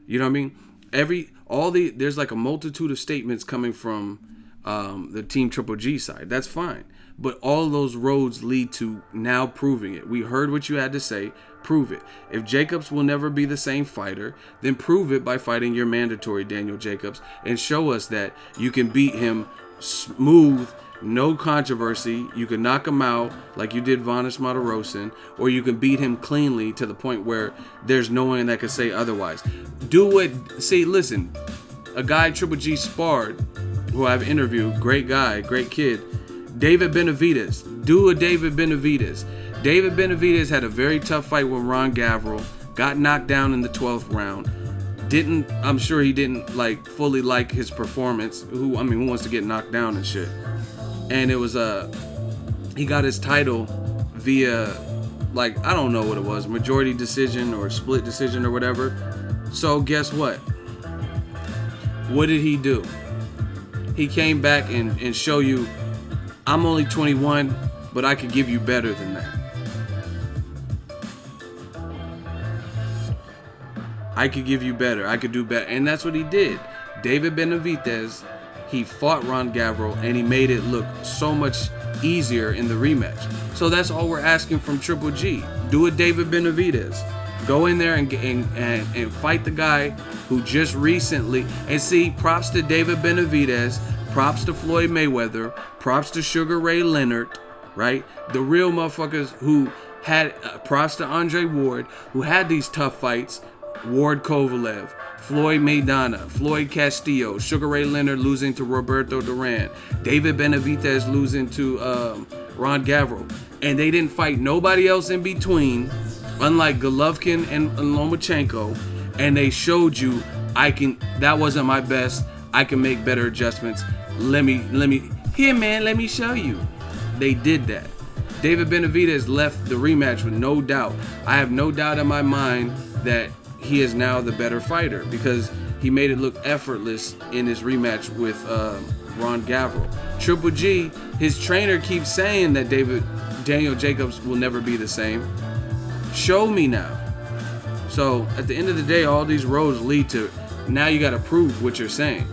You know what I mean? There's like a multitude of statements coming from the Team Triple G side. That's fine. But all those roads lead to now proving it. We heard what you had to say. Prove it. If Jacobs will never be the same fighter, then prove it by fighting your mandatory Daniel Jacobs and show us that you can beat him smooth, no controversy. You can knock him out like you did Vanis Matarosin, or you can beat him cleanly to the point where there's no one that can say otherwise. Listen, a guy Triple G sparred, who I've interviewed, great guy, great kid, David Benavidez. Do a David Benavidez. David Benavidez had a very tough fight with Ron Gavril, got knocked down in the 12th round. I'm sure he didn't fully like his performance. Who wants to get knocked down and shit? And it was he got his title via I don't know what it was, majority decision or split decision or whatever. So guess what? What did he do? He came back and show you, I'm only 21, but I could give you better than that. I could give you better. I could do better. And that's what he did. David Benavidez, he fought Ron Gavril, and he made it look so much easier in the rematch. So that's all we're asking from Triple G. Do a David Benavidez. Go in there and fight the guy who just recently... And see, props to David Benavidez. Props to Floyd Mayweather. Props to Sugar Ray Leonard, right? The real motherfuckers who had... props to Andre Ward, who had these tough fights. Ward Kovalev, Floyd Maidana, Floyd Castillo, Sugar Ray Leonard losing to Roberto Duran, David Benavidez losing to Ron Gavril. And they didn't fight nobody else in between, unlike Golovkin and Lomachenko. and they showed you that wasn't my best. I can make better adjustments. Let me here, man, let me show you. They did that. David Benavidez left the rematch with no doubt. I have no doubt in my mind that he is now the better fighter because he made it look effortless in his rematch with Ron Gavril. Triple G, his trainer keeps saying that Daniel Jacobs will never be the same. Show me now. So at the end of the day, all these roads lead to now you got to prove what you're saying.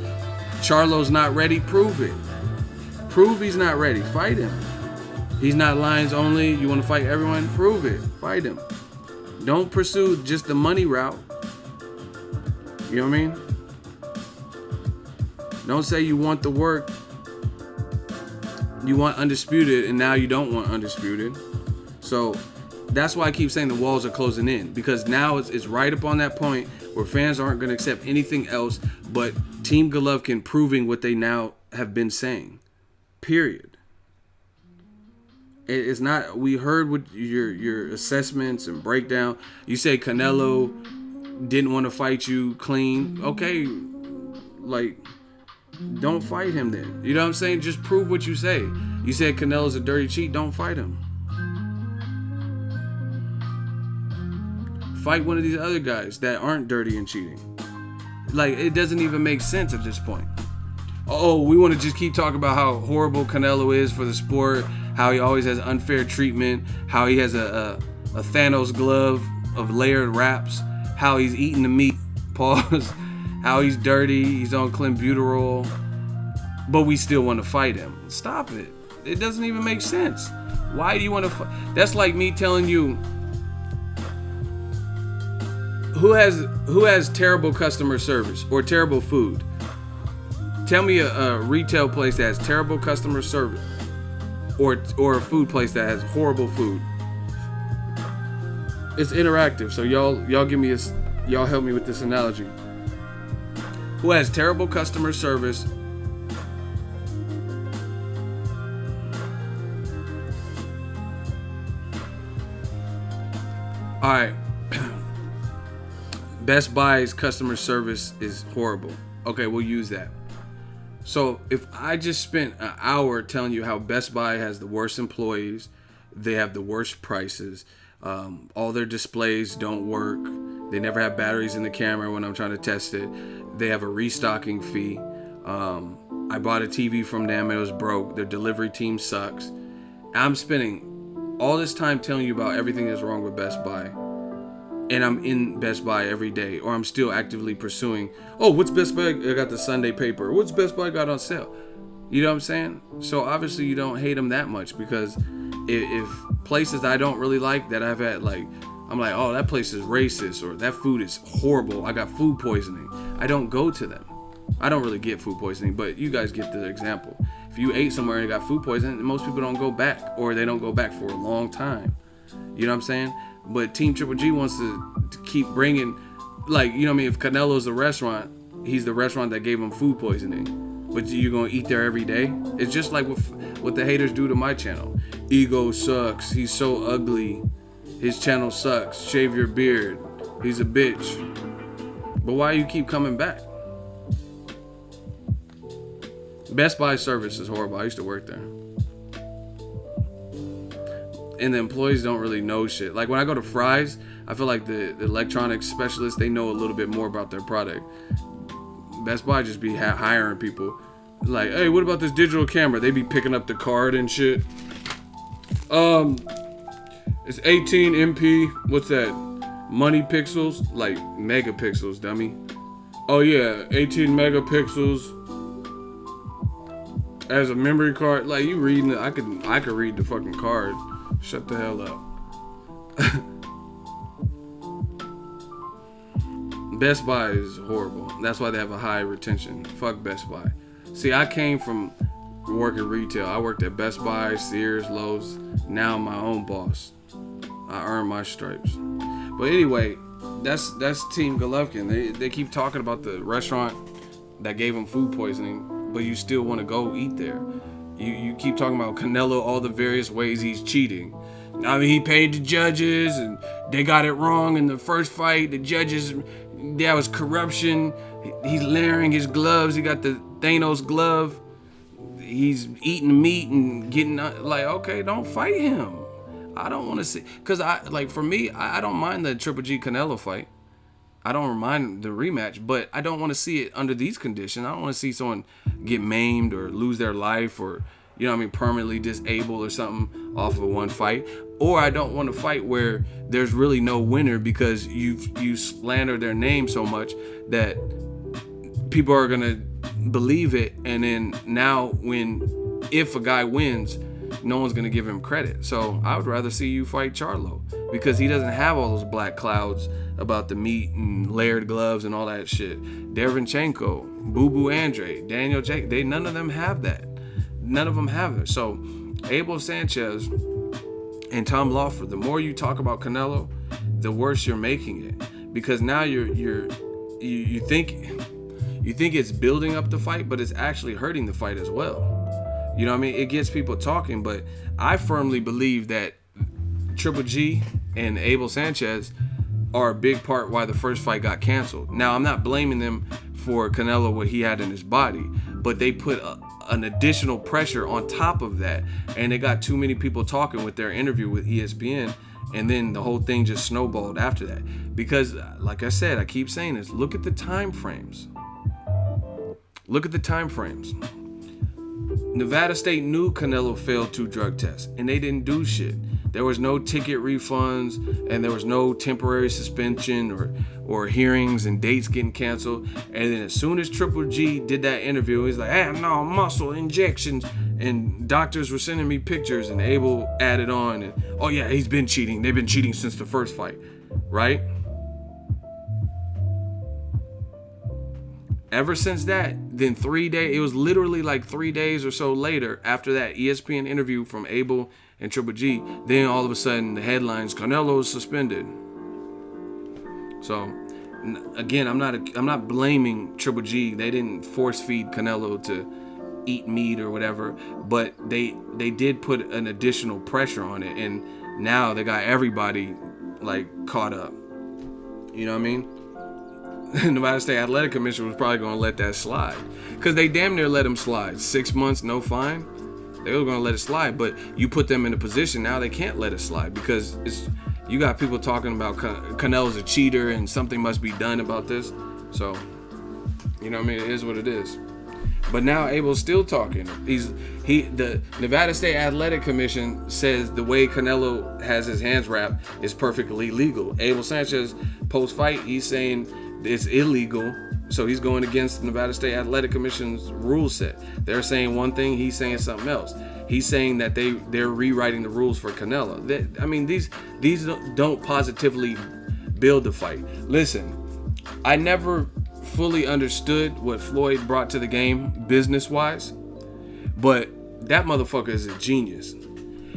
Charlo's not ready, prove it. Prove he's not ready, fight him. He's not Lions only, you want to fight everyone, prove it, fight him. Don't pursue just the money route. You know what I mean? Don't say you want the work, you want undisputed, and now you don't want undisputed. So that's why I keep saying the walls are closing in, because now it's right up on that point where fans aren't going to accept anything else but Team Golovkin proving what they now have been saying. Period. It's not. We heard what your assessments and breakdown. You say Canelo didn't want to fight you clean. Okay, like don't fight him then. You know what I'm saying? Just prove what you say. You said Canelo's a dirty cheat. Don't fight him. Fight one of these other guys that aren't dirty and cheating. Like, it doesn't even make sense at this point. Oh, we want to just keep talking about how horrible Canelo is for the sport, how he always has unfair treatment, how he has a Thanos glove of layered wraps, how he's eating the meat, pause, how he's dirty, he's on clenbuterol, but we still want to fight him. Stop it. It doesn't even make sense. Why do you want to fight? That's like me telling you, who has terrible customer service or terrible food? Tell me a retail place that has terrible customer service or a food place that has horrible food. It's interactive, so y'all help me with this analogy. Who has terrible customer service? All right. Best Buy's customer service is horrible. Okay, we'll use that. So if I just spent an hour telling you how Best Buy has the worst employees, they have the worst prices, all their displays don't work, they never have batteries in the camera when I'm trying to test it, they have a restocking fee, I bought a TV from them, it was broke, their delivery team sucks. I'm spending all this time telling you about everything that's wrong with Best Buy. And I'm in Best Buy every day, or I'm still actively pursuing, what's Best Buy? I got the Sunday paper. What's Best Buy got on sale? You know what I'm saying? So obviously you don't hate them that much, because if places I don't really like that I've had, like, I'm like, oh, that place is racist, or that food is horrible, I got food poisoning, I don't go to them. I don't really get food poisoning, but you guys get the example. If you ate somewhere and you got food poisoning, most people don't go back, or they don't go back for a long time. You know what I'm saying? But Team Triple G wants to keep bringing, like, you know what I mean? If Canelo's a restaurant, he's the restaurant that gave him food poisoning. But you're going to eat there every day? It's just like what the haters do to my channel. Ego sucks. He's so ugly. His channel sucks. Shave your beard. He's a bitch. But why you keep coming back? Best Buy service is horrible. I used to work there. And the employees don't really know shit. Like when I go to Fry's, I feel like the electronics specialists, they know a little bit more about their product. Best Buy just be hiring people. Like, hey, what about this digital camera? They be picking up the card and shit. It's 18 MP. What's that? Money pixels? Like megapixels, dummy. Oh yeah, 18 megapixels. As a memory card. Like you reading it, I could read the fucking card. Shut the hell up. Best Buy is horrible. That's why they have a high retention. Fuck Best Buy. See, I came from working retail. I worked at Best Buy, Sears, Lowe's. Now I'm my own boss. I earn my stripes. But anyway, that's Team Golovkin. They keep talking about the restaurant that gave him food poisoning, but you still want to go eat there. You keep talking about Canelo, all the various ways he's cheating. I mean, he paid the judges, and they got it wrong in the first fight. The judges, there was corruption. He's layering his gloves. He got the Thanos glove. He's eating meat and getting like, okay, don't fight him. I don't want to see, because for me, I don't mind the Triple G Canelo fight. I don't mind the rematch, but I don't want to see it under these conditions. I don't want to see someone get maimed or lose their life or, permanently disabled or something off of one fight. Or I don't want to fight where there's really no winner because you slander their name so much that people are gonna believe it, and then now if a guy wins, no one's gonna give him credit. So I would rather see you fight Charlo because he doesn't have all those black clouds about the meat and layered gloves and all that shit. Derevyanchenko, Boo Boo Andre, Daniel Jake, none of them have that. None of them have it. So Abel Sanchez and Tom Lawford, the more you talk about Canelo, the worse you're making it, because now you think it's building up the fight, but it's actually hurting the fight as well. You know what I mean? It gets people talking, but I firmly believe that Triple G and Abel Sanchez are a big part why the first fight got canceled. Now, I'm not blaming them for Canelo, what he had in his body, but they put an additional pressure on top of that, and they got too many people talking with their interview with ESPN, and then the whole thing just snowballed after that. Because, like I said, I keep saying this, look at the time frames. Look at the time frames. Nevada State knew Canelo failed 2 drug tests, and they didn't do shit. There was no ticket refunds, and there was no temporary suspension or hearings and dates getting canceled. And then as soon as Triple G did that interview, he's like, no, muscle injections. And doctors were sending me pictures, and Abel added on, and, oh yeah, he's been cheating. They've been cheating since the first fight, right? Ever since that, then 3 days, it was literally like 3 days or so later after that ESPN interview from Abel and Triple G, then all of a sudden the headlines, Canelo is suspended. So again, I'm not blaming Triple G. They didn't force feed Canelo to eat meat or whatever, but they did put an additional pressure on it, and now they got everybody like caught up. You know what I mean? Nevada State Athletic Commission was probably going to let that slide, because they damn near let him slide. 6 months, no fine. They were going to let it slide, but you put them in a position now they can't let it slide, because you got people talking about Canelo's a cheater and something must be done about this. So, you know what I mean? It is what it is. But now Abel's still talking. The Nevada State Athletic Commission says the way Canelo has his hands wrapped is perfectly legal. Abel Sanchez, post-fight, he's saying it's illegal, so he's going against the Nevada State Athletic Commission's rule set. They're saying one thing, he's saying something else. He's saying that they're rewriting the rules for Canelo. These don't positively build the fight. Listen, I never fully understood what Floyd brought to the game business-wise, but that motherfucker is a genius.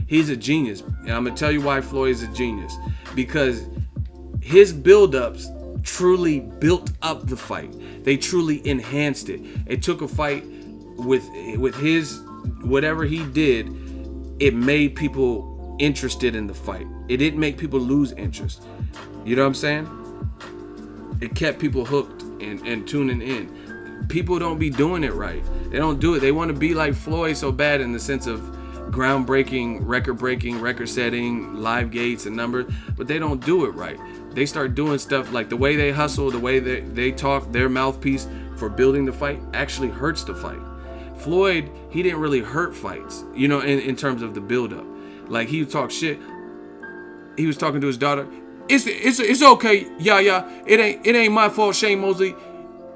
He's a genius, and I'm gonna tell you why Floyd is a genius. Because his build-ups truly built up the fight. They truly enhanced it. It took a fight with his whatever he did. It made people interested in the fight. It didn't make people lose interest. You know what I'm saying? It kept people hooked and tuning in. People don't be doing it right. They don't do it. They want to be like Floyd so bad in the sense of groundbreaking, record-breaking, record-setting, live gates and numbers, but they don't do it right. They start doing stuff like the way they hustle, the way they talk, their mouthpiece for building the fight actually hurts the fight. Floyd, he didn't really hurt fights, in terms of the build-up. Like, he would talk shit. He was talking to his daughter. It's okay, yeah. It ain't my fault, Shane Mosley.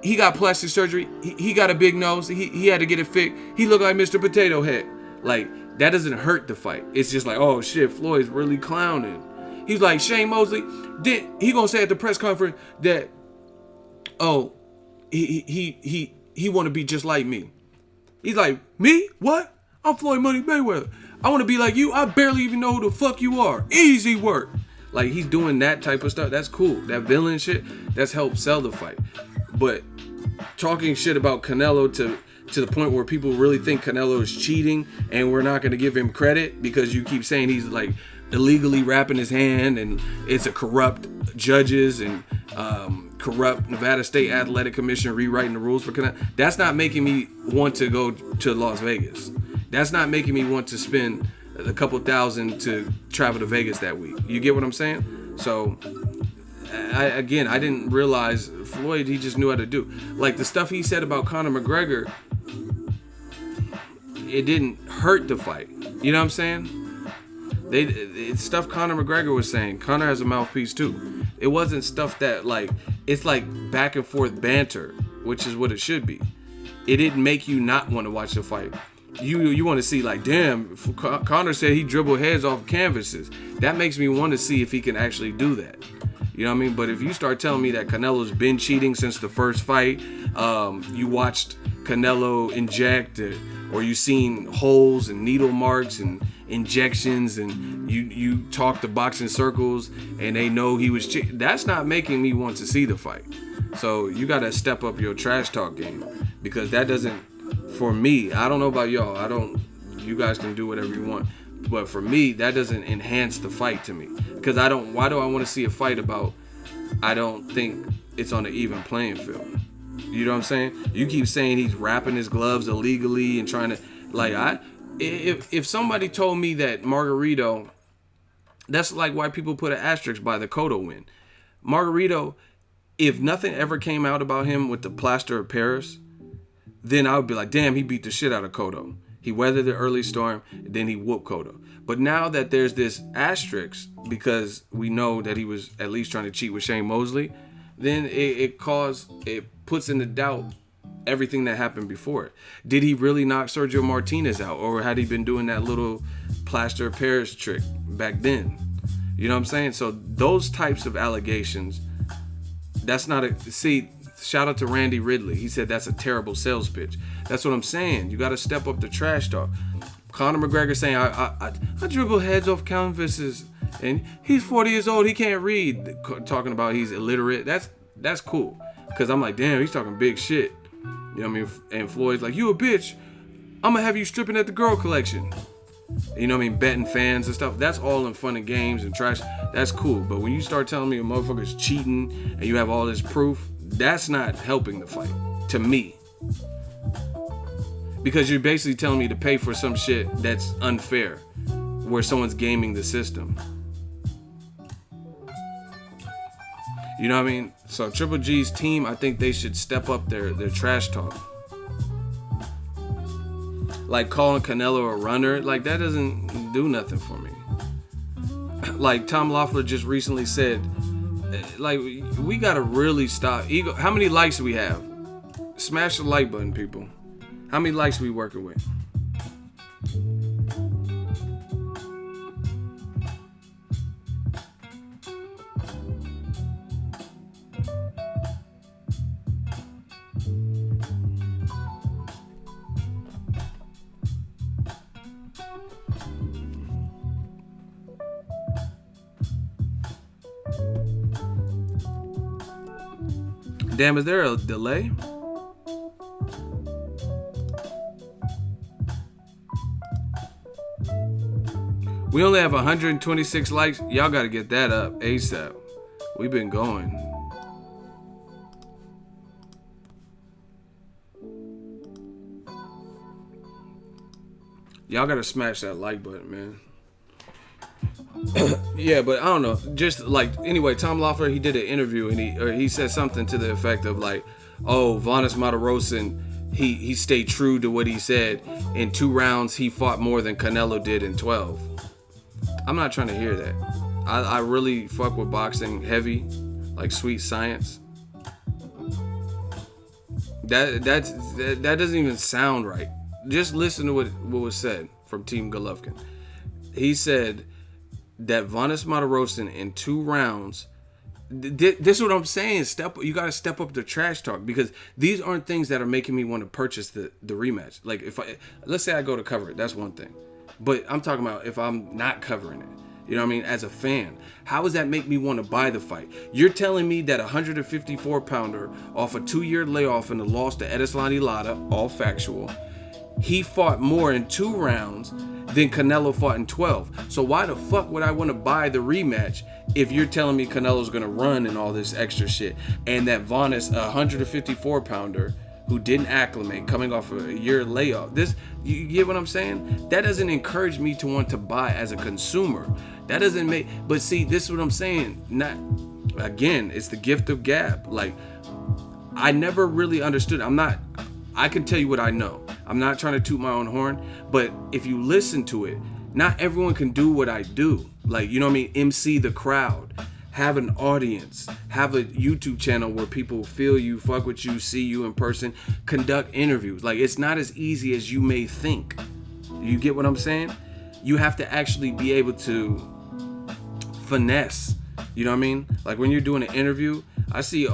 He got plastic surgery. He got a big nose. He had to get it fixed. He looked like Mr. Potato Head. Like, that doesn't hurt the fight. It's just like, oh shit, Floyd's really clowning. He's like, Shane Mosley, he gonna say at the press conference that, oh, he want to be just like me. He's like, me? What? I'm Floyd Money Mayweather. I want to be like you. I barely even know who the fuck you are. Easy work. Like, he's doing that type of stuff. That's cool. That villain shit, that's helped sell the fight. But talking shit about Canelo to the point where people really think Canelo is cheating and we're not going to give him credit because you keep saying he's like illegally wrapping his hand and it's a corrupt judges and corrupt Nevada State Athletic Commission rewriting the rules for Canelo. That's not making me want to go to Las Vegas. That's not making me want to spend a couple thousand to travel to Vegas that week. You get what I'm saying? So, I didn't realize Floyd, he just knew how to do. Like, the stuff he said about Conor McGregor, it didn't hurt the fight. You know what I'm saying? It's stuff Conor McGregor was saying. Conor has a mouthpiece too. It wasn't stuff that, like, it's like back and forth banter, which is what it should be. It didn't make you not want to watch the fight. You want to see, like, damn, Conor said he dribbled heads off canvases. That makes me want to see if he can actually do that. You know what I mean? But if you start telling me that Canelo's been cheating since the first fight, you watched Canelo inject, or you seen holes and needle marks and injections, and you talk to boxing circles and they know he was cheating, that's not making me want to see the fight. So you got to step up your trash talk game, because that doesn't, for me, I don't know about y'all, you guys can do whatever you want, but for me, that doesn't enhance the fight to me. Because why do I want to see a fight about, I don't think it's on an even playing field. You know what I'm saying? You keep saying he's wrapping his gloves illegally and trying to, like, if somebody told me that Margarito, that's like why people put an asterisk by the Cotto win. Margarito, if nothing ever came out about him with the plaster of Paris, then I would be like, damn, he beat the shit out of Cotto. He weathered the early storm, and then he whooped Cotto. But now that there's this asterisk, because we know that he was at least trying to cheat with Shane Mosley, then it puts into doubt everything that happened before it. Did he really knock Sergio Martinez out, or had he been doing that little plaster of Paris trick back then? You know what I'm saying? So those types of allegations, that's not shout out to Randy Ridley. He said that's a terrible sales pitch. That's what I'm saying. You got to step up the trash talk. Conor McGregor saying, I dribble heads off canvases, and he's 40 years old, he can't read. Talking about he's illiterate. That's cool. Because I'm like, damn, he's talking big shit. You know what I mean? And Floyd's like, you a bitch. I'm going to have you stripping at the girl collection. You know what I mean? Betting fans and stuff. That's all in fun and games and trash. That's cool. But when you start telling me a motherfucker's cheating and you have all this proof, that's not helping the fight. To me. Because you're basically telling me to pay for some shit that's unfair, where someone's gaming the system. You know what I mean? So Triple G's team, I think they should step up their trash talk. Like calling Canelo a runner, like that doesn't do nothing for me. Like Tom Loeffler just recently said, like, we gotta really stop ego. How many likes do we have? Smash the like button, people. How many likes are we working with? Damn, is there a delay? We only have 126 likes. Y'all got to get that up ASAP. We've been going. Y'all got to smash that like button, man. Yeah, but I don't know. Just like, anyway, Tom Loeffler, he did an interview and he said something to the effect of like, oh, Vanes Matarosin, he stayed true to what he said. In 2 rounds, he fought more than Canelo did in 12. I'm not trying to hear that. I really fuck with boxing heavy, like Sweet Science. That doesn't even sound right. Just listen to what was said from Team Golovkin. He said that Vanes Matarosin in 2 rounds. This is what I'm saying. You got to step up the trash talk, because these aren't things that are making me want to purchase the rematch. Like let's say I go to cover it, that's one thing. But I'm talking about if I'm not covering it. You know what I mean? As a fan, how does that make me want to buy the fight? You're telling me that a 154-pounder off a 2-year layoff and a loss to Erislandy Lara, all factual, he fought more in 2 rounds than Canelo fought in 12. So why the fuck would I want to buy the rematch if you're telling me Canelo's gonna run and all this extra shit, and that Vaughn is a 154 pounder who didn't acclimate, coming off a year layoff. This, you get what I'm saying? That doesn't encourage me to want to buy as a consumer. That doesn't make, but see, this is what I'm saying. Not, again, it's the gift of gab. Like, I never really understood. I can tell you what I know. I'm not trying to toot my own horn, but if you listen to it, not everyone can do what I do. Like, you know what I mean? MC the crowd, have an audience, have a YouTube channel where people feel you, fuck with you, see you in person, conduct interviews. Like, it's not as easy as you may think. You get what I'm saying? You have to actually be able to finesse. You know what I mean? Like, when you're doing an interview, I see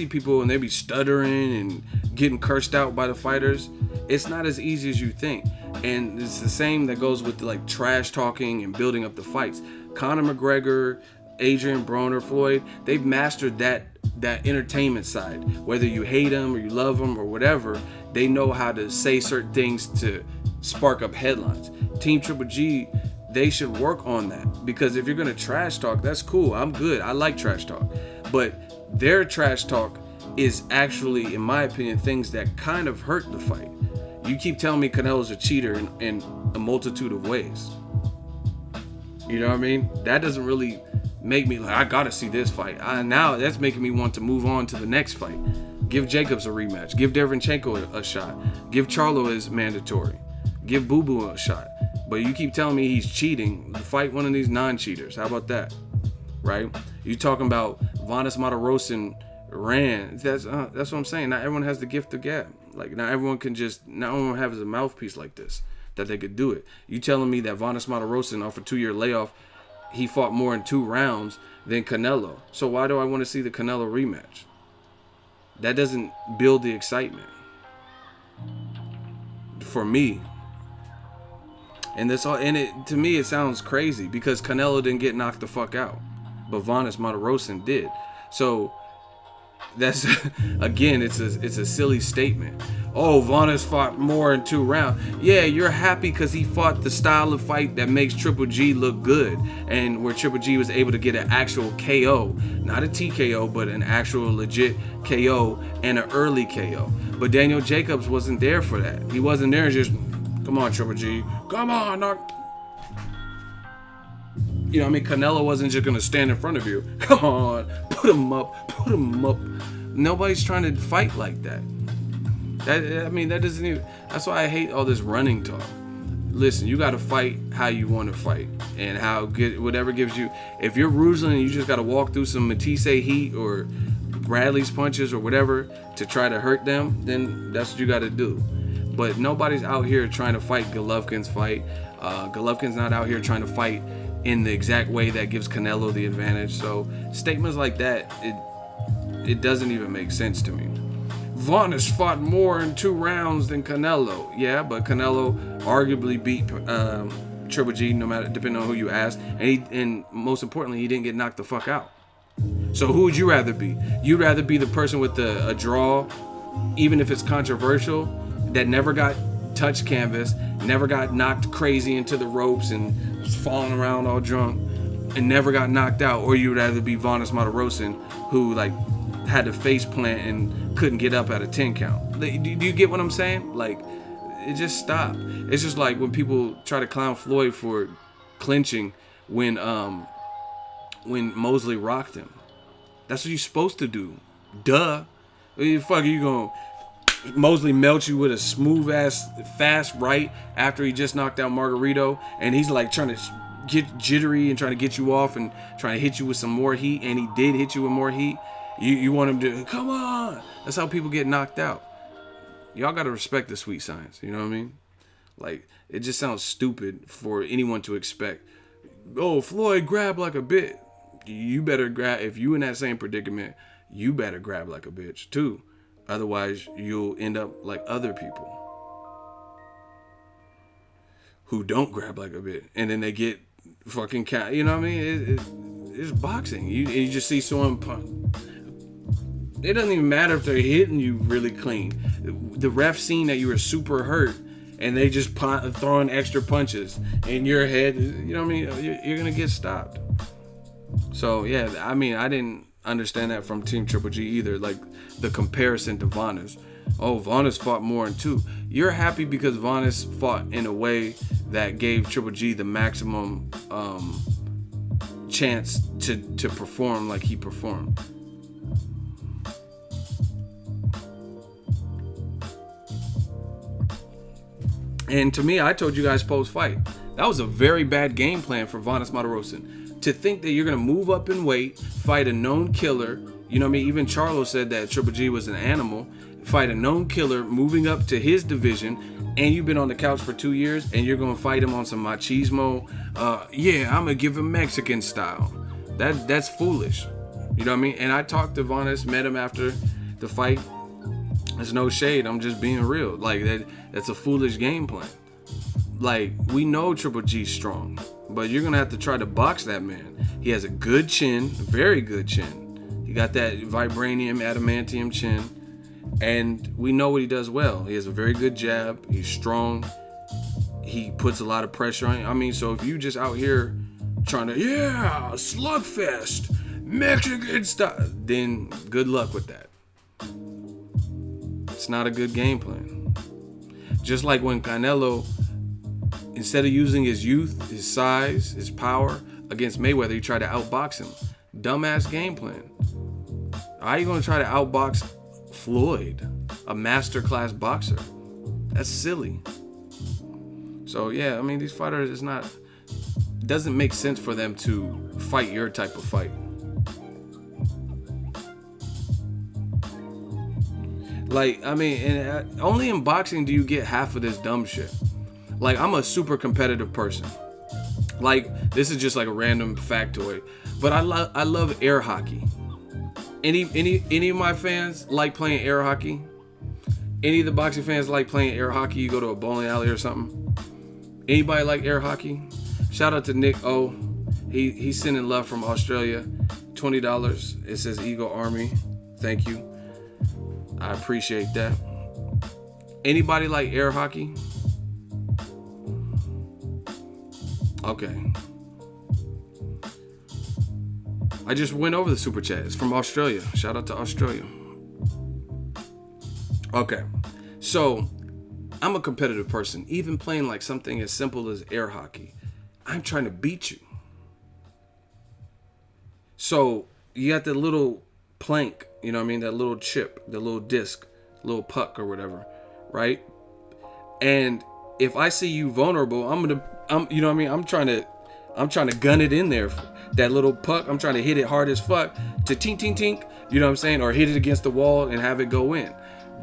people and they be stuttering and getting cursed out by the fighters. It's not as easy as you think. And it's the same that goes with like trash talking and building up the fights. Conor McGregor, Adrian, Broner, Floyd, they've mastered that entertainment side. Whether you hate them or you love them or whatever, they know how to say certain things to spark up headlines. Team Triple G, they should work on that, because if you're gonna trash talk, that's cool. I'm good. I like trash talk. But their trash talk is actually, in my opinion, things that kind of hurt the fight. You keep telling me Canelo's a cheater in a multitude of ways. You know what I mean? That doesn't really make me like, I gotta see this fight. Now that's making me want to move on to the next fight. Give Jacobs a rematch. Give Derevyanchenko a shot. Give Charlo his mandatory. Give Boo Boo a shot. But you keep telling me he's cheating. Fight one of these non-cheaters. How about that? Right? You talking about Vanes Martirosyan ran. That's what I'm saying. Not everyone has the gift of gab. Like, not everyone has a mouthpiece like this that they could do it. You telling me that Vanes Martirosyan, off a 2-year layoff, he fought more in 2 rounds than Canelo. So why do I want to see the Canelo rematch? That doesn't build the excitement for me. And that's all. And to me, it sounds crazy because Canelo didn't get knocked the fuck out, but Vanes Martirosyan did. So that's again, it's a silly statement. Oh, Vanes fought more in 2 rounds. Yeah, you're happy because he fought the style of fight that makes Triple G look good, and where Triple G was able to get an actual KO, not a TKO, but an actual legit KO and an early KO. But Daniel Jacobs wasn't there for that. He wasn't there just, come on, Triple G, come on, knock. You know what I mean? Canelo wasn't just gonna stand in front of you. Come on, put him up. Nobody's trying to fight like that. That doesn't even. That's why I hate all this running talk. Listen, you got to fight how you want to fight, and whatever gives you. If you're Ruslan and you just got to walk through some Matisse heat or Bradley's punches or whatever to try to hurt them, then that's what you got to do. But nobody's out here trying to fight Golovkin's fight. Golovkin's not out here trying to fight in the exact way that gives Canelo the advantage. So statements like that, it doesn't even make sense to me. Vanes fought more in 2 rounds than Canelo. Yeah, but Canelo arguably beat Triple G, no matter, depending on who you ask, and most importantly, he didn't get knocked the fuck out. So who would you rather be? You'd rather be the person with a draw, even if it's controversial, that never got touched canvas, never got knocked crazy into the ropes and was falling around all drunk, and never got knocked out, or you'd rather be Vanes Martirosyan, who like had a face plant and couldn't get up at a 10 count. Do you get what I'm saying? Like, it just stopped. It's just like when people try to clown Floyd for clinching when Mosley rocked him. That's what you're supposed to do. Duh. Fuck, you gonna Mosley melts you with a smooth ass fast right after he just knocked out Margarito, and he's like trying to get jittery and trying to get you off and trying to hit you with some more heat, and he did hit you with more heat. You want him to, come on. That's how people get knocked out. Y'all got to respect the sweet science. You know what I mean? Like, it just sounds stupid for anyone to expect, oh, Floyd grab like a bitch. You better grab, if you in that same predicament, you better grab like a bitch too. Otherwise, you'll end up like other people who don't grab like a bitch. And then they get fucking count. You know what I mean? It's boxing. You just see someone punch. It doesn't even matter if they're hitting you really clean. The ref seen that you were super hurt, and they just throwing extra punches in your head. You know what I mean? You're gonna get stopped. So yeah, I mean, I didn't understand that from Team Triple G either. Like the comparison to Vanes. Oh, Vanes fought more in 2. You're happy because Vanes fought in a way that gave Triple G the maximum chance to perform like he performed. And to me, I told you guys post-fight, that was a very bad game plan for Vanes Martirosyan. To think that you're going to move up in weight, fight a known killer. You know what I mean? Even Charlo said that Triple G was an animal. Fight a known killer, moving up to his division, and you've been on the couch for 2 years, and you're going to fight him on some machismo. Yeah, I'm going to give him Mexican style. That's foolish. You know what I mean? And I talked to Vanes, met him after the fight. There's no shade. I'm just being real. Like, that's a foolish game plan. Like, we know Triple G's strong, but you're going to have to try to box that man. He has a good chin, a very good chin. He got that vibranium, adamantium chin, and we know what he does well. He has a very good jab. He's strong. He puts a lot of pressure on you. I mean, so if you just out here trying to, yeah, slugfest, Mexican style, then good luck with that. It's not a good game plan. Just like when Canelo, instead of using his youth, his size, his power against Mayweather, he tried to outbox him. Dumbass game plan. How are you going to try to outbox Floyd, a masterclass boxer? That's silly. So yeah, I mean, these fighters, it doesn't make sense for them to fight your type of fight. Like, I mean, and only in boxing do you get half of this dumb shit. Like, I'm a super competitive person. Like, this is just like a random factoid, but I love air hockey. Any of my fans like playing air hockey? Any of the boxing fans like playing air hockey? You go to a bowling alley or something? Anybody like air hockey? Shout out to Nick O. He's sending love from Australia. $20. It says Eagle Army. Thank you. I appreciate that. Anybody like air hockey? Okay. I just went over the super chat. It's from Australia. Shout out to Australia. Okay. So, I'm a competitive person. Even playing like something as simple as air hockey, I'm trying to beat you. So, you got the little plank, you know what I mean? That little chip, the little disc, little puck or whatever, right? And if I see you vulnerable, you know what I mean? I'm trying to gun it in there. That little puck, I'm trying to hit it hard as fuck to tink, tink, tink, you know what I'm saying? Or hit it against the wall and have it go in.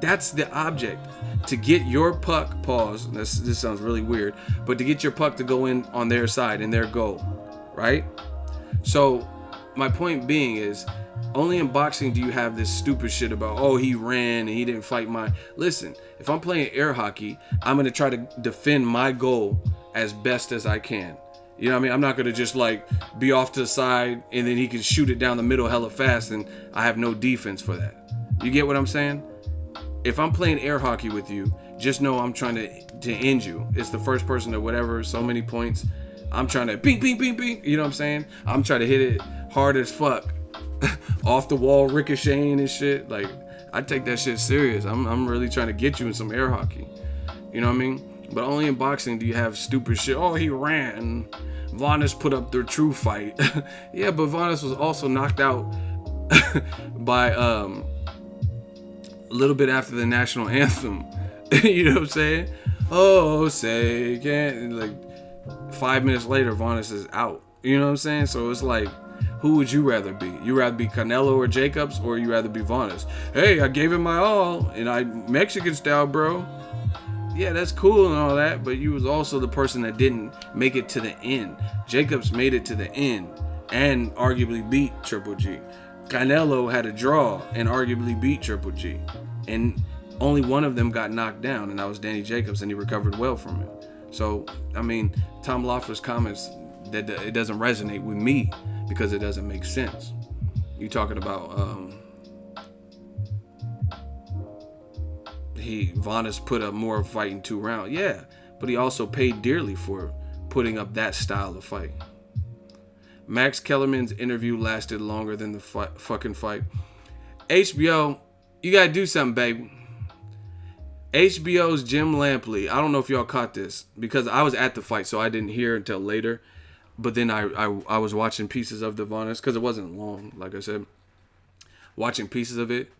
That's the object. To get your puck, pause, this sounds really weird, but to get your puck to go in on their side and their goal, right? So my point being is, only in boxing do you have this stupid shit about, oh, he ran and he didn't fight my... Listen, if I'm playing air hockey, I'm going to try to defend my goal as best as I can. You know what I mean? I'm not going to just like be off to the side and then he can shoot it down the middle hella fast and I have no defense for that. You get what I'm saying? If I'm playing air hockey with you, just know I'm trying to end you. It's the first person to whatever, so many points. I'm trying to ping, ping, ping, ping. You know what I'm saying? I'm trying to hit it hard as fuck. Off the wall, ricocheting and shit. Like, I take that shit serious. I'm really trying to get you in some air hockey. You know what I mean? But only in boxing do you have stupid shit. Oh, he ran. Vanes put up their true fight. Yeah, but Vanes was also knocked out by a little bit after the national anthem. You know what I'm saying? Oh, say can't, like 5 minutes later, Vanes is out. You know what I'm saying? So it's like, who would you rather be? You rather be Canelo or Jacobs, or you rather be Vanes? Hey, I gave it my all, and I Mexican style, bro. Yeah, that's cool and all that, but you was also the person that didn't make it to the end. Jacobs made it to the end and arguably beat Triple G. Canelo had a draw and arguably beat Triple G. And only one of them got knocked down, and that was Danny Jacobs, and he recovered well from it. So, I mean, Tom Loeffler's comments, that it doesn't resonate with me because it doesn't make sense. You talking about Vanes put up more fight in 2 rounds. Yeah, but he also paid dearly for putting up that style of fight. Max Kellerman's interview lasted longer than the fucking fight. HBO, you gotta do something, baby. HBO's Jim Lampley. I don't know if y'all caught this because I was at the fight, so I didn't hear until later. But then I was watching pieces of the Vanas because it wasn't long, like I said. Watching pieces of it.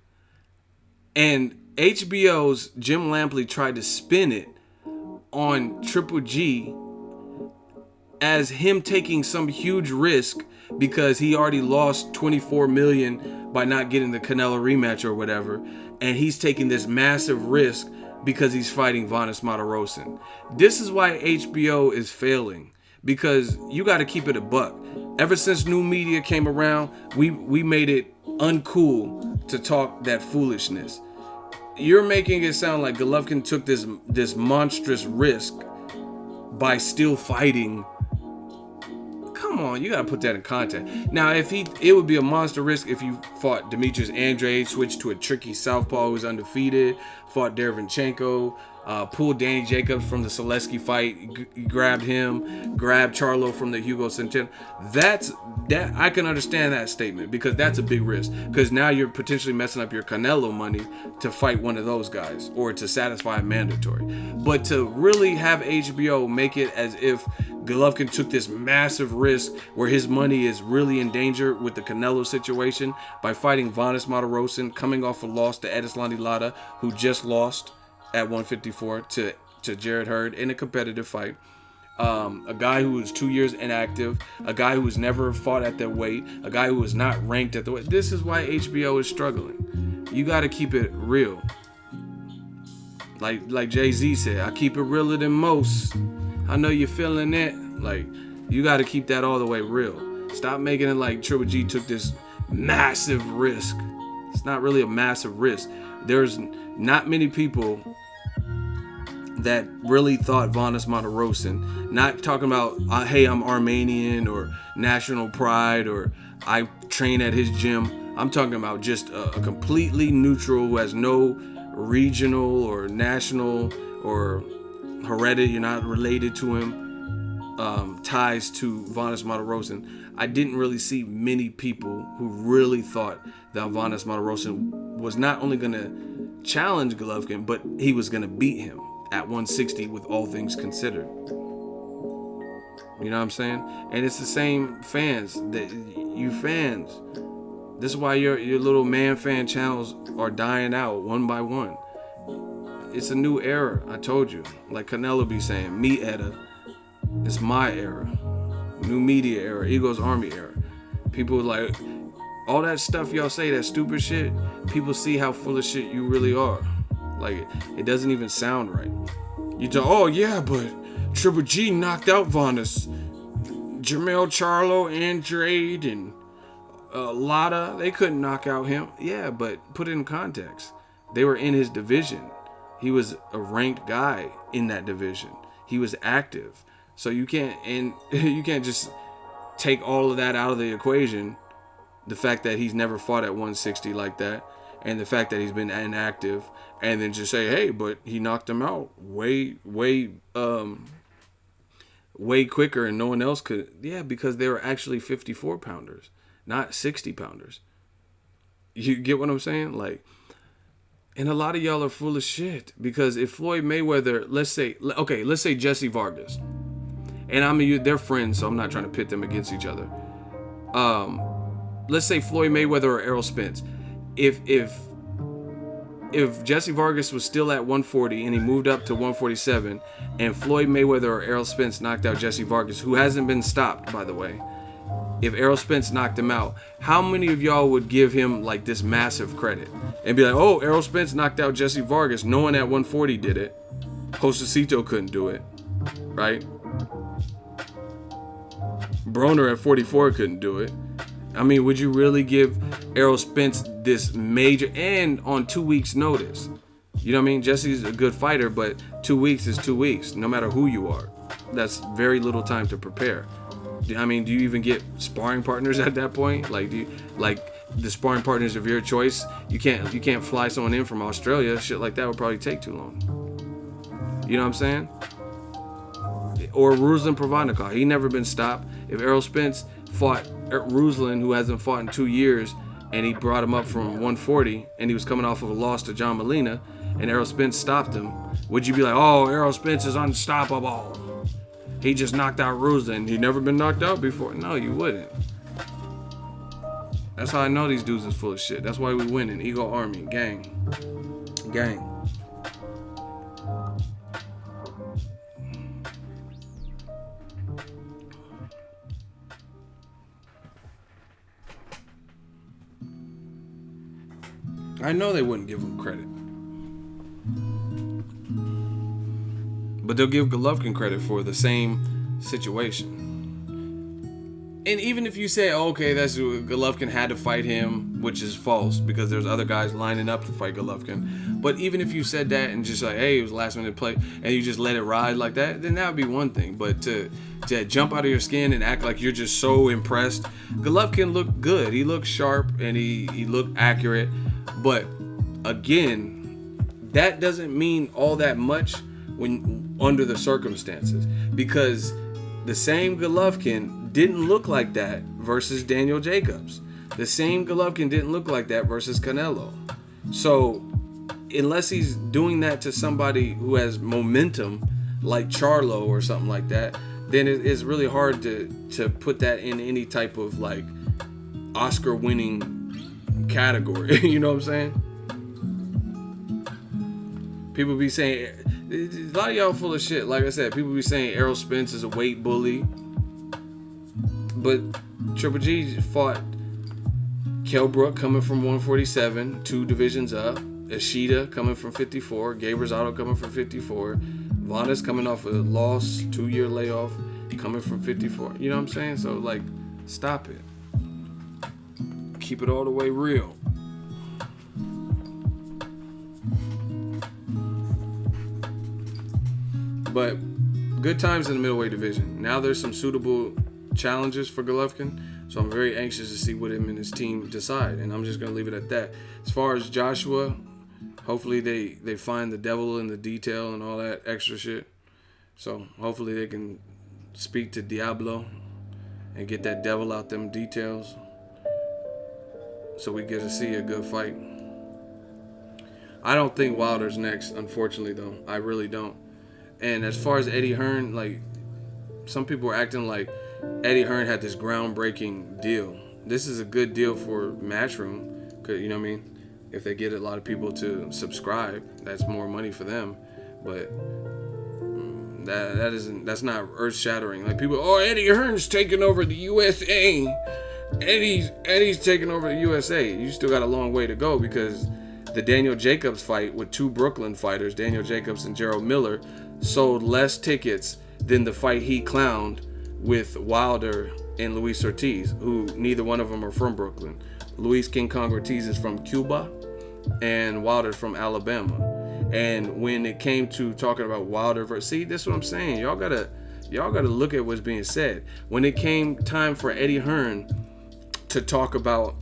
And HBO's Jim Lampley tried to spin it on Triple G as him taking some huge risk because he already lost $24 million by not getting the Canelo rematch or whatever. And he's taking this massive risk because he's fighting Vanes Martirosyan. This is why HBO is failing, because you got to keep it a buck. Ever since new media came around, we made it uncool to talk that foolishness. You're making it sound like Golovkin took this monstrous risk by still fighting. Come on, you gotta put that in context. Now, it would be a monster risk if you fought Demetrius Andrade, switched to a tricky southpaw who was undefeated, fought Derevyanchenko, pulled Danny Jacobs from the Selesky fight, grabbed him, grabbed Charlo from the Hugo Centeno. That I can understand that statement because that's a big risk. Because now you're potentially messing up your Canelo money to fight one of those guys or to satisfy a mandatory. But to really have HBO make it as if Golovkin took this massive risk where his money is really in danger with the Canelo situation by fighting Vanes Martirosyan, coming off a loss to Edeslani Lara, who just lost at 154 to Jared Hurd in a competitive fight. A guy who was 2 years inactive, a guy who was never fought at that weight, a guy who was not ranked at the weight. This is why HBO is struggling. You got to keep it real. Like Jay-Z said, I keep it realer than most. I know you're feeling it. Like, you got to keep that all the way real. Stop making it like Triple G took this massive risk. It's not really a massive risk. There's not many people that really thought Vanes Martirosyan, not talking about, hey, I'm Armenian or national pride or I train at his gym. I'm talking about just a completely neutral who has no regional or national or heredity, you're not related to him, ties to Vanes Martirosyan. I didn't really see many people who really thought that Vanes Martirosyan was not only going to challenge Golovkin, but he was going to beat him at 160 with all things considered. You know what I'm saying? And it's the same fans, that you fans. This is why your little man fan channels are dying out one by one. It's a new era, I told you. Like Canelo be saying, me era. It's my era. New media era, Eagles Army era. People like, all that stuff y'all say, that stupid shit, people see how full of shit you really are. Like, it doesn't even sound right. You talk, oh yeah, but Triple G knocked out Vanes. Jermell Charlo, Andrade, and Lada, they couldn't knock out him. Yeah, but put it in context. They were in his division. He was a ranked guy in that division. He was active. So you can't just take all of that out of the equation. The fact that he's never fought at 160 like that, and the fact that he's been inactive, and then just say, hey, but he knocked him out way quicker and no one else could. Yeah, because they were actually 54 pounders, not 60 pounders. You get what I'm saying? Like, and a lot of y'all are full of shit, because if Floyd Mayweather, let's say Jesse Vargas, and I mean, they're friends, so I'm not trying to pit them against each other. Let's say Floyd Mayweather or Errol Spence. If Jesse Vargas was still at 140 and he moved up to 147, and Floyd Mayweather or Errol Spence knocked out Jesse Vargas, who hasn't been stopped, by the way, if Errol Spence knocked him out, how many of y'all would give him like this massive credit and be like, oh, Errol Spence knocked out Jesse Vargas, no one at 140 did it, Josecito couldn't do it, right? Broner at 44 couldn't do it. I mean, would you really give Errol Spence this major, and on 2 weeks notice? You know what I mean? Jesse's a good fighter, but 2 weeks is 2 weeks, no matter who you are. That's very little time to prepare. I mean, do you even get sparring partners at that point? Like, do you, like the sparring partners of your choice? You can't fly someone in from Australia. Shit like that would probably take too long. You know what I'm saying? Or Ruslan Provodnikov, he never been stopped. If Errol Spence fought Ruslan, who hasn't fought in 2 years, and he brought him up from 140, and he was coming off of a loss to John Molina, and Errol Spence stopped him, would you be like, oh, Errol Spence is unstoppable? He just knocked out Ruslan. He'd never been knocked out before. No, you wouldn't. That's how I know these dudes is full of shit. That's why we winning. Eagle Army. Gang. I know they wouldn't give him credit. But they'll give Golovkin credit for the same situation. And even if you say, oh, okay, that's Golovkin had to fight him, which is false because there's other guys lining up to fight Golovkin. But even if you said that and just like, hey, it was last minute play, and you just let it ride like that, then that would be one thing. But to jump out of your skin and act like you're just so impressed, Golovkin looked good. He looked sharp and he looked accurate. But again, that doesn't mean all that much when under the circumstances, because the same Golovkin didn't look like that versus Daniel Jacobs. The same Golovkin didn't look like that versus Canelo. So unless he's doing that to somebody who has momentum like Charlo or something like that, then it's really hard to put that in any type of like Oscar winning category. You know what I'm saying? People be saying, a lot of y'all full of shit. Like I said, people be saying Errol Spence is a weight bully. But Triple G fought Kell Brook coming from 147, 2 divisions up. Ishida coming from 54. Gabe Rosado coming from 54. Vadas coming off a loss, 2-year layoff, coming from 54. You know what I'm saying? So, like, stop it. Keep it all the way real. But good times in the middleweight division. Now there's some suitable challenges for Golovkin, so I'm very anxious to see what him and his team decide, and I'm just going to leave it at that. As far as Joshua, hopefully they find the devil in the detail and all that extra shit. So hopefully they can speak to Diablo and get that devil out them details so we get to see a good fight. I don't think Wilder's next, unfortunately, though. I really don't. And as far as Eddie Hearn, like, some people are acting like Eddie Hearn had this groundbreaking deal. This is a good deal for Matchroom, 'cause, you know what I mean? If they get a lot of people to subscribe, that's more money for them. But that's not earth-shattering. Like, people, oh, Eddie Hearn's taking over the USA. Eddie's taking over the USA. You still got a long way to go, because the Daniel Jacobs fight with 2 Brooklyn fighters, Daniel Jacobs and Gerald Miller, sold less tickets than the fight he clowned with Wilder and Luis Ortiz, who neither one of them are from Brooklyn. Luis King Kong Ortiz is from Cuba, and Wilder's from Alabama. And when it came to talking about Wilder versus, see, this is what I'm saying. Y'all gotta look at what's being said. When it came time for Eddie Hearn to talk about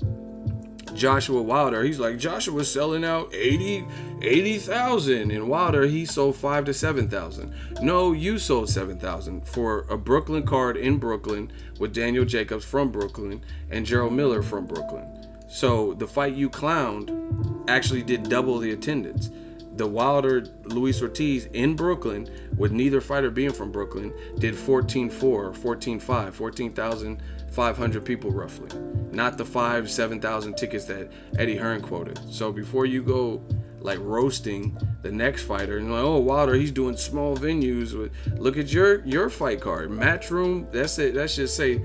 Joshua Wilder, he's like, Joshua's selling out 80,000, and Wilder, he sold 5,000 to 7,000. No, you sold 7,000 for a Brooklyn card in Brooklyn with Daniel Jacobs from Brooklyn and Gerald Miller from Brooklyn. So the fight you clowned actually did double the attendance. The Wilder Luis Ortiz in Brooklyn, with neither fighter being from Brooklyn, did 14,400, 14,500, 14,500 people roughly. Not the 7,000 tickets that Eddie Hearn quoted. So before you go like roasting the next fighter and like, oh, Wilder, he's doing small venues. Look at your fight card. Matchroom, that's it. That should say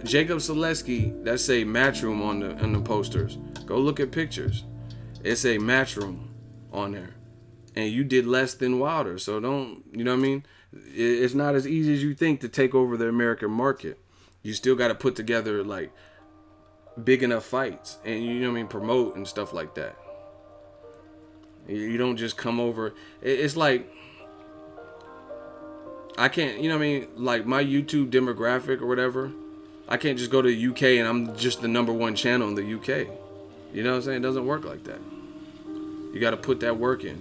Jacob Selesky. That say Matchroom on the posters. Go look at pictures. It's a Matchroom on there. And you did less than Wilder. So don't, you know what I mean? It's not as easy as you think to take over the American market. You still got to put together like big enough fights and, you know what I mean, promote and stuff like that. You don't just come over. It's like, I can't, you know what I mean, like my YouTube demographic or whatever, I can't just go to the UK and I'm just the #1 channel in the UK. You know what I'm saying? It doesn't work like that. You got to put that work in,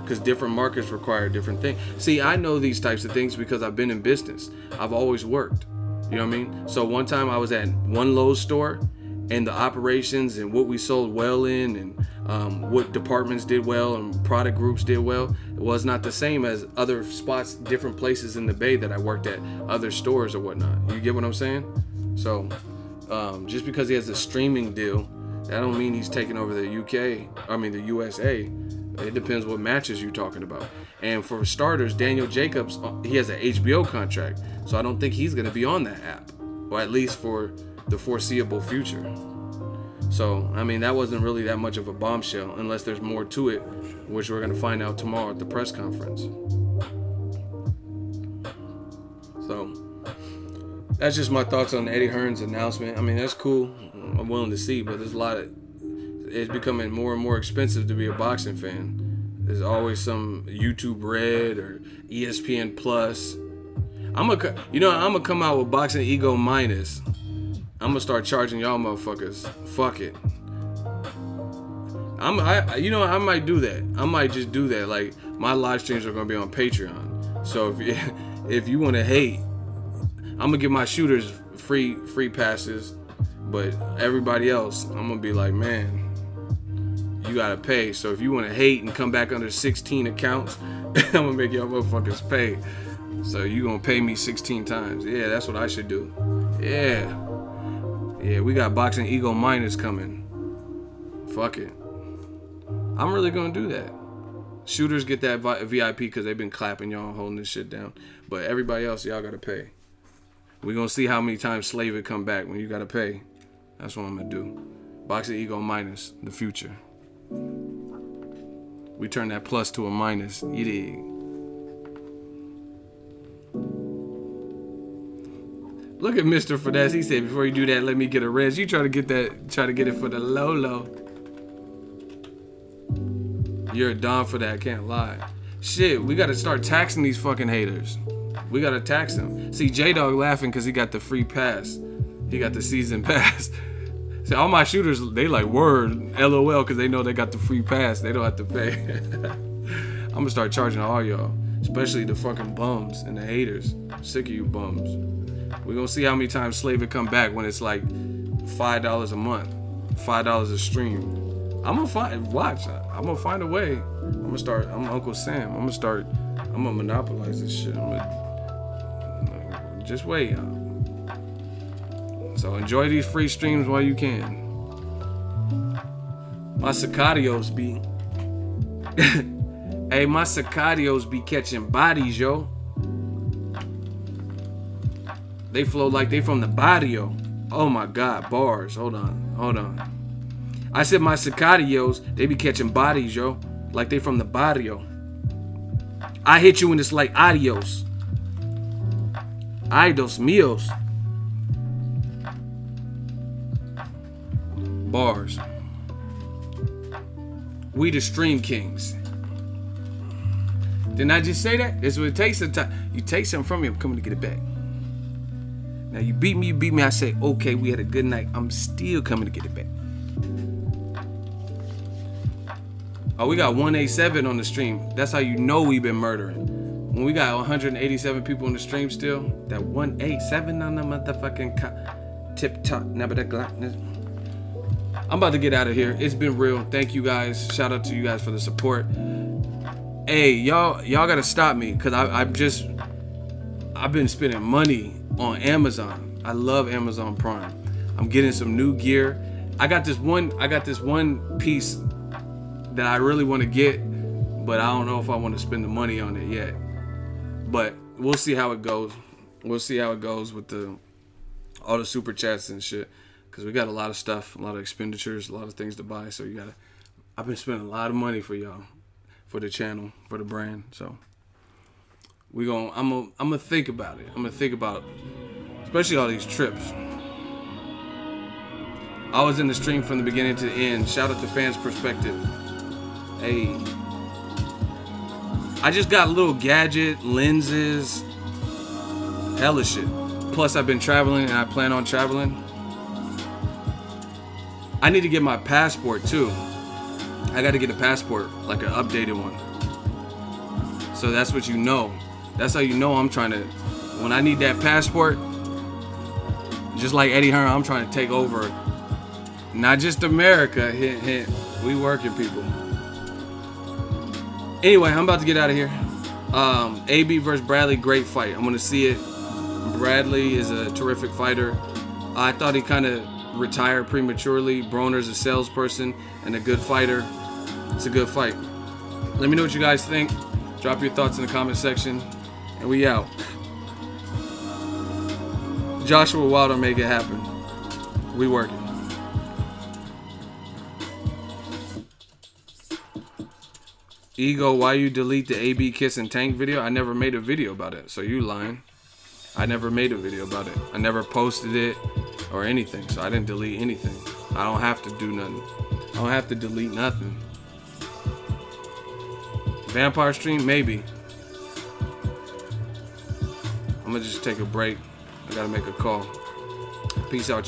because different markets require different things. See, I know these types of things because I've been in business. I've always worked. You know what I mean? So one time I was at one Lowe's store, and the operations and what we sold well in, and what departments did well and product groups did well, it was not the same as other spots, different places in the Bay that I worked at, other stores or whatnot. You get what I'm saying? So just because he has a streaming deal, that don't mean he's taking over the the USA. It depends what matches you're talking about. And for starters, Daniel Jacobs, he has an HBO contract, so I don't think he's going to be on that app, or at least for the foreseeable future. So, I mean, that wasn't really that much of a bombshell, unless there's more to it, which we're going to find out tomorrow at the press conference. So, that's just my thoughts on Eddie Hearn's announcement. I mean, that's cool. I'm willing to see, but there's it's becoming more and more expensive to be a boxing fan. There's always some YouTube Red or ESPN Plus. I'm gonna come out with Boxingego minus. I'm gonna start charging y'all motherfuckers. Fuck it. I might do that. I might just do that. Like, my live streams are gonna be on Patreon. So if you want to hate, I'm gonna give my shooters free passes, but everybody else, I'm gonna be like, man, you gotta pay. So if you want to hate and come back under 16 accounts, I'm gonna make y'all motherfuckers pay. So you gonna pay me 16 times. Yeah, that's what I should do. Yeah, we got Boxingego minus coming. Fuck it. I'm really gonna do that. Shooters get that VIP because they've been clapping y'all holding this shit down. But everybody else, y'all gotta pay. We gonna see how many times Slave it come back when you gotta pay. That's what I'm gonna do. Boxingego minus, the future. We turn that plus to a minus. You dig? Look at Mr. Finesse. He said, before you do that, let me get a res. You try to get it for the low. You're a don for that, can't lie. Shit, we gotta start taxing these fucking haters. We gotta tax them. See, J-Dog laughing because he got the free pass. He got the season pass. See, all my shooters, they like, word, LOL, because they know they got the free pass. They don't have to pay. I'm gonna start charging all y'all, especially the fucking bums and the haters. I'm sick of you bums. We're gonna see how many times Slave it come back when it's like $5 a month, $5 a stream. I'm gonna find a way. I'm Uncle Sam. I'm gonna monopolize this shit. Just wait, y'all. So enjoy these free streams while you can. My Sicarios be hey, my Sicarios be catching bodies, yo. They flow like they from the barrio. Oh my God, bars. Hold on. I said my Sicarios, they be catching bodies, yo. Like they from the barrio. I hit you and it's like adios. Ay, dos míos. Bars. We the Stream Kings. Didn't I just say that? That's what it takes sometimes. You take something from me, I'm coming to get it back. Now you beat me, I say, okay, we had a good night. I'm still coming to get it back. Oh, we got 187 on the stream. That's how you know we've been murdering. When we got 187 people on the stream still, that 187 on the motherfucking tip top. I'm about to get out of here. It's been real. Thank you guys. Shout out to you guys for the support. Hey, y'all gotta stop me because I've been spending money on Amazon. I love Amazon Prime. I'm getting some new gear. I got this one piece that I really want to get, but I don't know if I want to spend the money on it yet. But we'll see how it goes. We'll see how it goes with all the super chats and shit. Because we got a lot of stuff, a lot of expenditures, a lot of things to buy. So I've been spending a lot of money for y'all, for the channel, for the brand. So I'm gonna think about it. I'm gonna think about, especially all these trips. I was in the stream from the beginning to the end. Shout out to Fans Perspective. Hey, I just got a little gadget, lenses, hella shit. Plus I've been traveling and I plan on traveling. I need to get my passport too. I got to get a passport, like an updated one. So that's what you know. That's how you know I'm trying to. When I need that passport, Just like Eddie Hearn, I'm trying to take over, not just America. Hint, hint. We working people. Anyway, I'm about to get out of here. AB versus Bradley, great fight. I'm gonna see it. Bradley is a terrific fighter. I thought he kind of retired prematurely. Broner's a salesperson and a good fighter. It's a good fight. Let me know what you guys think. Drop your thoughts in the comment section. And we out. Joshua Wilder, make it happen. We working. Ego, why you delete the AB kissing Tank video? I never made a video about it, so you lying. I never made a video about it. I never posted it or anything, so I didn't delete anything. I don't have to do nothing. I don't have to delete nothing. Vampire stream? Maybe. I'm gonna just take a break. I gotta make a call. Peace out.